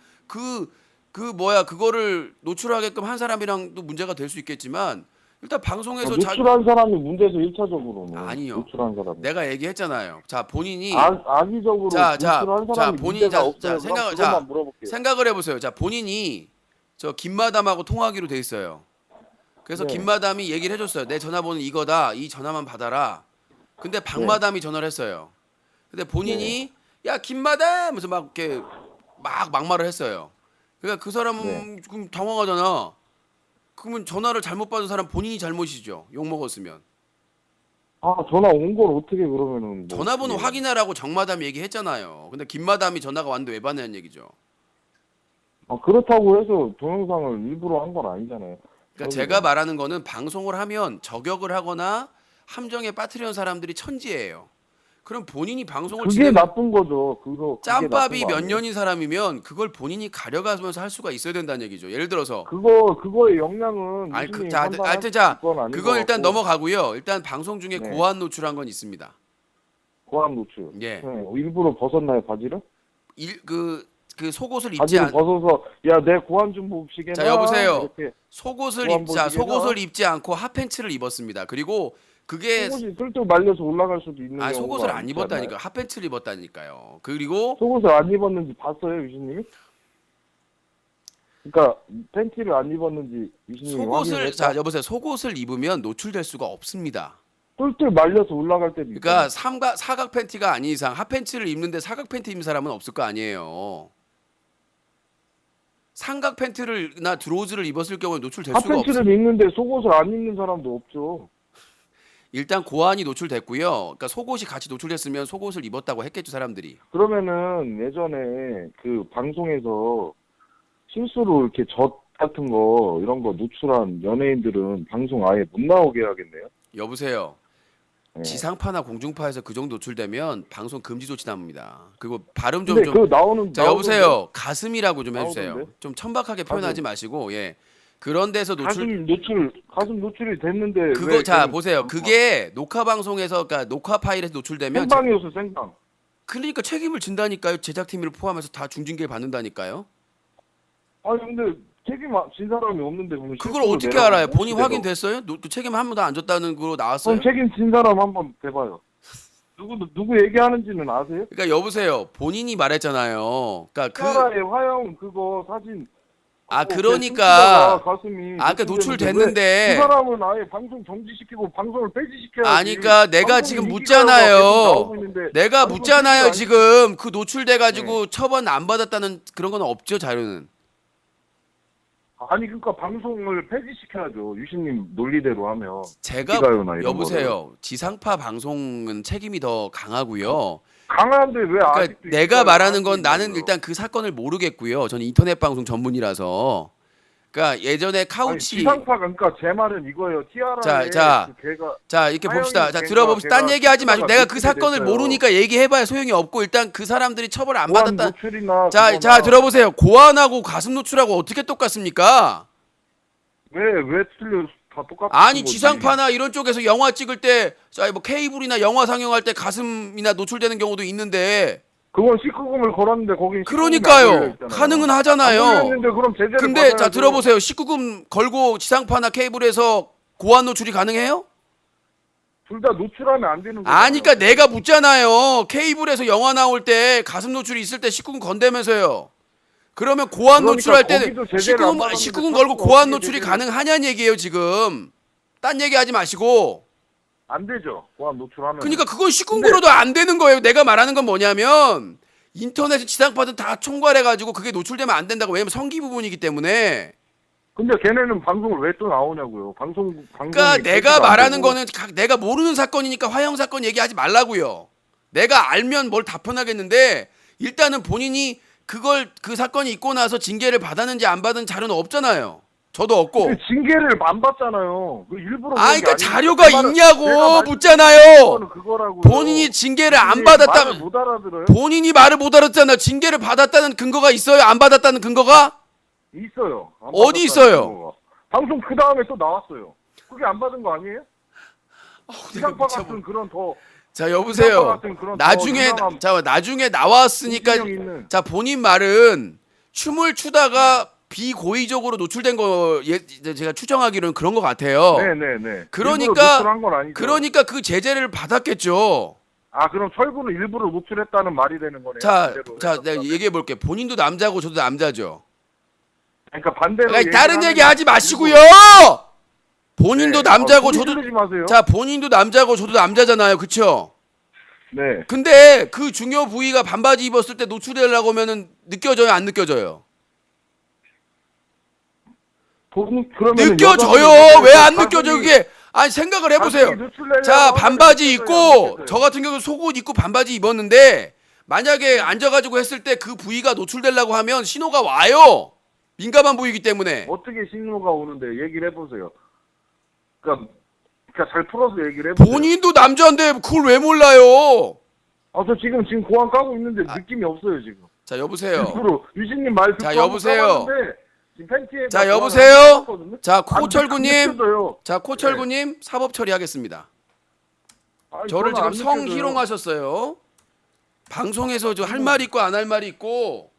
그거를 노출하게끔 한 사람이랑도 문제가 될 수 있겠지만 일단 방송에서 노출한 사람이 문제죠 1차적으로는. 아니요. 노출한 사람이. 내가 얘기했잖아요. 자 본인이 악의적으로 자, 노출한 사람이 본인이 문제가 자, 없어요. 생각을 물어볼게요. 생각을 해보세요. 자 본인이 저 김마담하고 통화하기로 돼 있어요. 그래서 네. 김마담이 얘기를 해줬어요. 내 전화번호 이거다. 이 전화만 받아라. 근데 박마담이 전화를 했어요. 근데 본인이 야 김마담 하면서 막 이렇게 막 막말을 했어요. 그러니까 그 사람은 그럼 당황하잖아. 그러면 전화를 잘못 받은 사람 본인이 잘못이죠. 욕 먹었으면. 아, 전화 온 걸 어떻게 그러면은 뭐 전화번호 어떻게- 확인하라고 정마담이 얘기했잖아요. 근데 김마담이 전화가 왔는데 왜 받냐는 얘기죠. 아, 그렇다고 해서 동영상을 일부러 한 건 아니잖아요. 그러니까 제가 말하는 거는 방송을 하면 저격을 하거나 함정에 빠뜨리는 사람들이 천지예요. 그럼 본인이 방송을 그게 진행 나쁜 거죠. 그게 짬밥이 나쁜 거 몇 아니에요? 년인 사람이면 그걸 본인이 가려가면서 할 수가 있어야 된다는 얘기죠. 예를 들어서 그거의 역량은 아니 유신님이 자, 판단할 하여튼 자 건 아닌 그건 것 일단 같고, 넘어가고요. 일단 방송 중에 네. 고안 노출한 건 있습니다. 고함 노출. 예. 네, 일부러 벗었나요, 바지를? 그 속옷을 입지 바지를 않 벗어서 야, 내 고함 좀 봅시게. 자, 여보세요. 이렇게 속옷을 고안 입자 보시게나? 속옷을 입지 않고 핫팬츠를 입었습니다. 그리고 그게 속옷이 슬쩍 말려서 올라갈 수도 있는 아 경우가 속옷을 안 있지 입었다니까 않나요? 핫팬츠를 입었다니까요. 그리고 속옷을 안 입었는지 봤어요, 유신님이? 그러니까 팬티를 안 입었는지 유신님이 속옷을 확인했다? 자 여보세요. 속옷을 입으면 노출될 수가 없습니다. 똘똘 말려서 올라갈 때도 그러니까 있잖아요. 사각 팬티가 아닌 이상 핫팬츠를 입는데 사각 팬티 입는 사람은 없을 거 아니에요. 삼각 팬티를나 드로즈를 입었을 경우에 노출될 수가 없어요. 핫팬티를 입는데 속옷을 안 입는 사람도 없죠. 일단 고안이 노출됐고요. 그러니까 속옷이 같이 노출됐으면 속옷을 입었다고 했겠죠 사람들이. 그러면은 예전에 그 방송에서 실수로 이렇게 젖 같은 거 이런 거 노출한 연예인들은 방송 아예 못 나오게 해야겠네요. 여보세요. 네. 지상파나 공중파에서 그 정도 노출되면 방송 금지 조치 납니다. 그리고 발음 근데 좀 그 나오는 자 여보세요. 가슴이라고 좀 해주세요. 나오던데? 좀 천박하게 표현하지 마시고 예. 그런 데서 노출 가슴 노출이 됐는데 그거 왜 자 그건 보세요. 그게 녹화 방송에서 그러니까 녹화 파일에서 노출되면 생방이었어 생방. 그러니까 책임을 진다니까요. 제작팀을 포함해서 다 중징계 받는다니까요. 아니 근데 책임 진 사람이 없는데 그러면 그걸 실수로 어떻게 내라고 알아요? 본인 내가. 확인됐어요? 그 책임 한 번도 안 졌다는 거로 나왔어요? 그럼 책임 진 사람 한번 대봐요. 누구 얘기하는지는 아세요? 그러니까 여보세요. 본인이 말했잖아요. 그러니까 그 카라의 화영 그거 사진. 아, 그거 그러니까 가슴이 아까 노출됐는데 노출됐는데 왜 그 사람은 아예 방송 정지시키고 방송을 폐지시켜야지. 아니 그러니까 내가 방송에 지금 인기가 묻잖아요. 계속 나오고 있는데 내가 방송 묻잖아요. 폐지가 지금 그 노출돼 가지고 처분 안 받았다는 그런 건 없죠, 자료는. 아니 그러니까 방송을 폐지시켜야죠. 유신님 논리대로 하면. 제가 인기가요나 이런 여보세요. 지상파 방송은 책임이 더 강하고요. 강한데 왜 그러니까 아직도 내가 인기가요 말하는 건 하고 나는 있는 일단 그 사건을 모르겠고요. 저는 인터넷 방송 전문이라서. 그러니까 예전에 아니, 카우치 지상파가 그러니까 제 말은 이거예요. 티아라에 자, 그 걔가 자 이렇게 하영이 봅시다. 자 걔가- 들어봅시다. 딴 걔가 얘기하지 마시고 내가 그 노출이 사건을 됐어요. 모르니까 얘기해봐야 소용이 없고 일단 그 사람들이 처벌 안 보안 받았다. 노출이나 자 그거나 들어보세요. 고안하고 가슴 노출하고 어떻게 똑같습니까? 왜 틀려 다 똑같은 아니 거지. 지상파나 이런 쪽에서 영화 찍을 때, 자 뭐 케이블이나 영화 상영할 때 가슴이나 노출되는 경우도 있는데, 그건 19금을 걸었는데 거긴 19금이 안 그러니까요. 걸려있잖아요. 가능은 안 하잖아요. 걸렸는데 그럼 제재를 근데 자 받아야죠. 들어보세요. 19금 걸고 지상파나 케이블에서 고안 노출이 가능해요? 둘 다 노출하면 안 되는 거예요. 아니 그러니까 내가 묻잖아요. 케이블에서 영화 나올 때 가슴 노출이 있을 때 19금 건대면서요. 그러면 고안 그러니까 노출할 때 거기도 제재를 안 받았는데 19금 걸고 자꾸 고안 어떻게 노출이 제재를- 가능하냐는 얘기예요 지금. 딴 얘기하지 마시고. 안 되죠. 보안 노출하면. 그러니까 그건 19금 걸어도 안 되는 거예요. 내가 말하는 건 뭐냐면 인터넷 지상파든 다 총괄해가지고 그게 노출되면 안 된다고. 왜냐면 성기 부분이기 때문에. 근데 걔네는 방송을 왜 또 나오냐고요. 그러니까 내가 말하는 거는 내가 모르는 사건이니까 화형 사건 얘기하지 말라고요. 내가 알면 뭘 답변하겠는데 일단은 본인이 그 사건이 있고 나서 징계를 받았는지 안 받은 자료는 없잖아요. 저도 없고. 징계를 안 받잖아요. 그 일부러. 아, 그런 게 그러니까 아니고 자료가 내가 있냐고 말씀드린 묻잖아요. 거는 그거라고요. 본인이 징계를 안 말을 받았다면 못 알아들어요? 본인이 말을 못 알았잖아. 징계를 받았다는 근거가 있어요? 안 받았다는 근거가? 있어요. 안 어디 받았다는 있어요? 거가. 방송 그 다음에 또 나왔어요. 그게 안 받은 거 아니에요? 지상파 미쳐버- 같은 그런 더 자 여보세요. 같은 그런 나중에 더 유명한 나중에 나왔으니까 공신력 있는. 자 본인 말은 춤을 추다가 비고의적으로 노출된 거 제가 추정하기로는 그런 것 같아요. 네네네. 그러니까- 일부러 노출한 건 아니죠. 그러니까 그 제재를 받았겠죠. 아 그럼 철구는 일부러 노출했다는 말이 되는 거네요. 자, 반대로 자 해서. 내가 얘기해 볼게. 본인도 남자고 저도 남자죠. 그러니까 반대로. 그러니까 다른 얘기하는 얘기 하지 마시고요. 본인도 네. 남자고 소리 저도 지르지 마세요. 자 본인도 남자고 저도 남자잖아요. 그쵸? 네. 근데 그 중요 부위가 반바지 입었을 때 노출되려고 하면은 느껴져요? 안 느껴져요? 그러면은 느껴져요. 왜 안 가슴이- 느껴져요? 그게 아니 생각을 해보세요. 가슴이 노출되려고 자 하면 반바지 느껴져요, 안 입고 느껴져요? 저 같은 경우 속옷 입고 반바지 입었는데 만약에 앉아가지고 했을 때 그 부위가 노출되려고 하면 신호가 와요. 민감한 부위이기 때문에. 어떻게 신호가 오는데 얘기를 해보세요. 그러니까 잘 풀어서 얘기를 해보세요. 본인도 남자인데 그걸 왜 몰라요? 저 지금 고안 까고 있는데 느낌이 없어요 지금. 자 여보세요. 일부러 유진님 말 듣고 자, 한번 여보세요. 까봤는데 지금 팬티에 자 다 여보세요. 까봤거든요. 자 안 코철구님. 느껴져요. 자 코철구님 사법 처리하겠습니다. 아니, 저를 저는 지금 안 느껴져요. 성희롱하셨어요. 방송에서 저 할 말 있고 안 할 말 있고.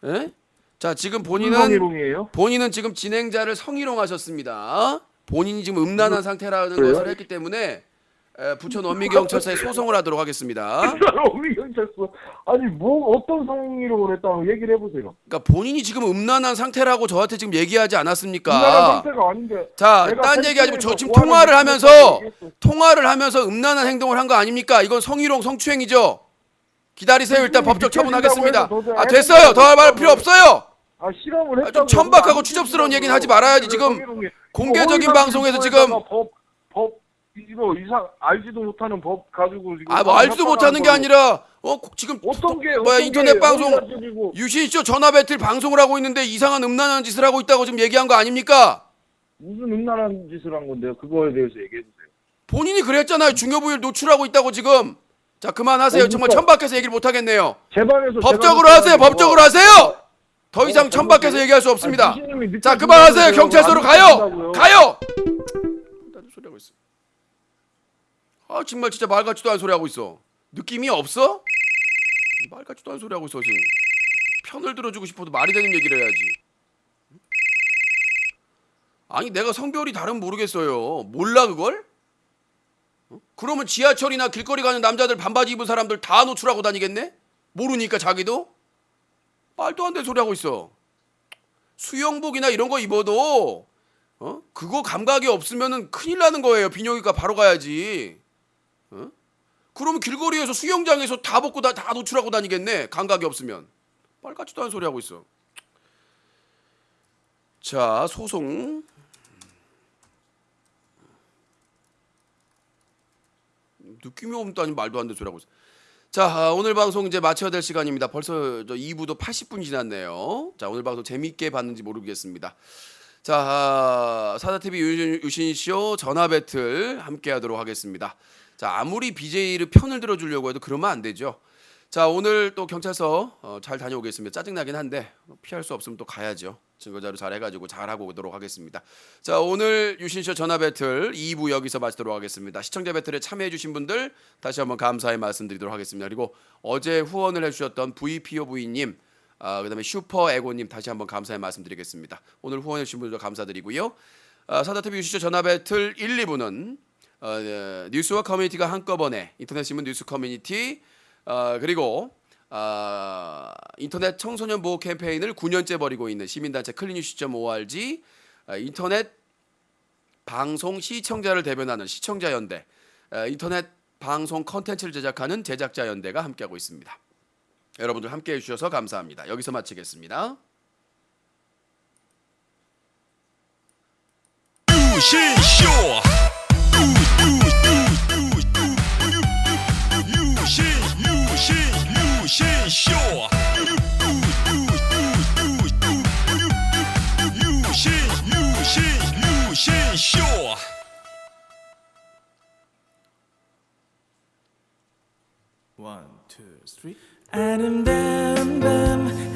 예? 자 지금 본인은 성희롱이에요? 지금 진행자를 성희롱하셨습니다. 본인이 지금 음란한 상태라는 그래요? 것을 했기 때문에 부천 원미경찰서에 소송을 하도록 하겠습니다. 어미경찰서 아니 뭐 어떤 성희롱을 했다고 얘기를 해보세요. 그러니까 본인이 지금 음란한 상태라고 저한테 지금 얘기하지 음란한 않았습니까? 상태가 아닌데. 자, 내가 딴 얘기하지 말고 저 팬티에서 지금 보안을 통화를 하면서 음란한 행동을 한 거 아닙니까? 이건 성희롱, 성추행이죠. 기다리세요. 일단 법적 처분하겠습니다. 아, 됐어요. 더 말 필요 없어요. 실험을 아, 했다고. 좀 천박하고 추접스러운 얘기는 하지 말아야지. 지금 공개적인 방송에서 지금 법 이거 이상 알지도 못하는 법 가지고 지금 뭐 알지도 못하는 게 아니라 지금 어떤 게 인터넷 방송 어디가지고 유신쇼 전화 배틀 방송을 하고 있는데 이상한 음란한 짓을 하고 있다고 지금 얘기한 거 아닙니까? 무슨 음란한 짓을 한 건데요? 그거에 대해서 얘기해 주세요. 본인이 그랬잖아요. 중요 부위를 노출하고 있다고 지금. 자 그만하세요. 정말 그러니까 천박해서 얘기를 못 하겠네요. 제 방에서 법적으로 제가 하세요. 법적으로 하세요. 더 이상 천박해서 얘기할 수 없습니다. 자 그만하세요. 경찰서로 가요. 가요. 나도 소리 하고 있어. 아 정말 진짜 말 같지도 않은 소리 하고 있어. 느낌이 없어? 말 같지도 않은 소리 하고 있어 지금. 편을 들어주고 싶어도 말이 되는 얘기를 해야지. 아니 내가 성별이 다르면 모르겠어요. 몰라 그걸? 그러면 지하철이나 길거리 가는 남자들 반바지 입은 사람들 다 노출하고 다니겠네? 모르니까 자기도? 말도 안 되는 소리 하고 있어. 수영복이나 이런 거 입어도 그거 감각이 없으면은 큰일 나는 거예요. 비뇨기과 바로 가야지. 그러면 길거리에서 수영장에서 다 벗고 다 노출하고 다니겠네. 감각이 없으면. 말 같지도 않은 소리 하고 있어. 자 소송. 느낌이 없다니 말도 안 되는 소리 하고 있어. 자 오늘 방송 이제 마쳐야 될 시간입니다. 벌써 저 2부도 80분 지났네요. 자 오늘 방송 재미있게 봤는지 모르겠습니다. 자 사다TV 유신쇼 전화 배틀 함께 하도록 하겠습니다. 자 아무리 BJ를 편을 들어주려고 해도 그러면 안 되죠. 자 오늘 또 경찰서 잘 다녀오겠습니다. 짜증나긴 한데 피할 수 없으면 또 가야죠. 증거자료 잘 해가지고 잘하고 오도록 하겠습니다. 자 오늘 유신쇼 전화 배틀 2부 여기서 마치도록 하겠습니다. 시청자 배틀에 참여해주신 분들 다시 한번 감사의 말씀드리도록 하겠습니다. 그리고 어제 후원을 해주셨던 VPOV님 그다음에 슈퍼에고님 다시 한번 감사의 말씀드리겠습니다. 오늘 후원해주신 분들도 감사드리고요. 사다TV 유신쇼 전화 배틀 1, 2부는 뉴스와 커뮤니티가 한꺼번에 인터넷 신문 뉴스 커뮤니티 그리고 인터넷 청소년 보호 캠페인을 9년째 벌이고 있는 시민단체 클린뉴스.org 인터넷 방송 시청자를 대변하는 시청자연대 인터넷 방송 컨텐츠를 제작하는 제작자연대가 함께하고 있습니다. 여러분들 함께해 주셔서 감사합니다. 여기서 마치겠습니다. 유신쇼 유신쇼 아름다운 밤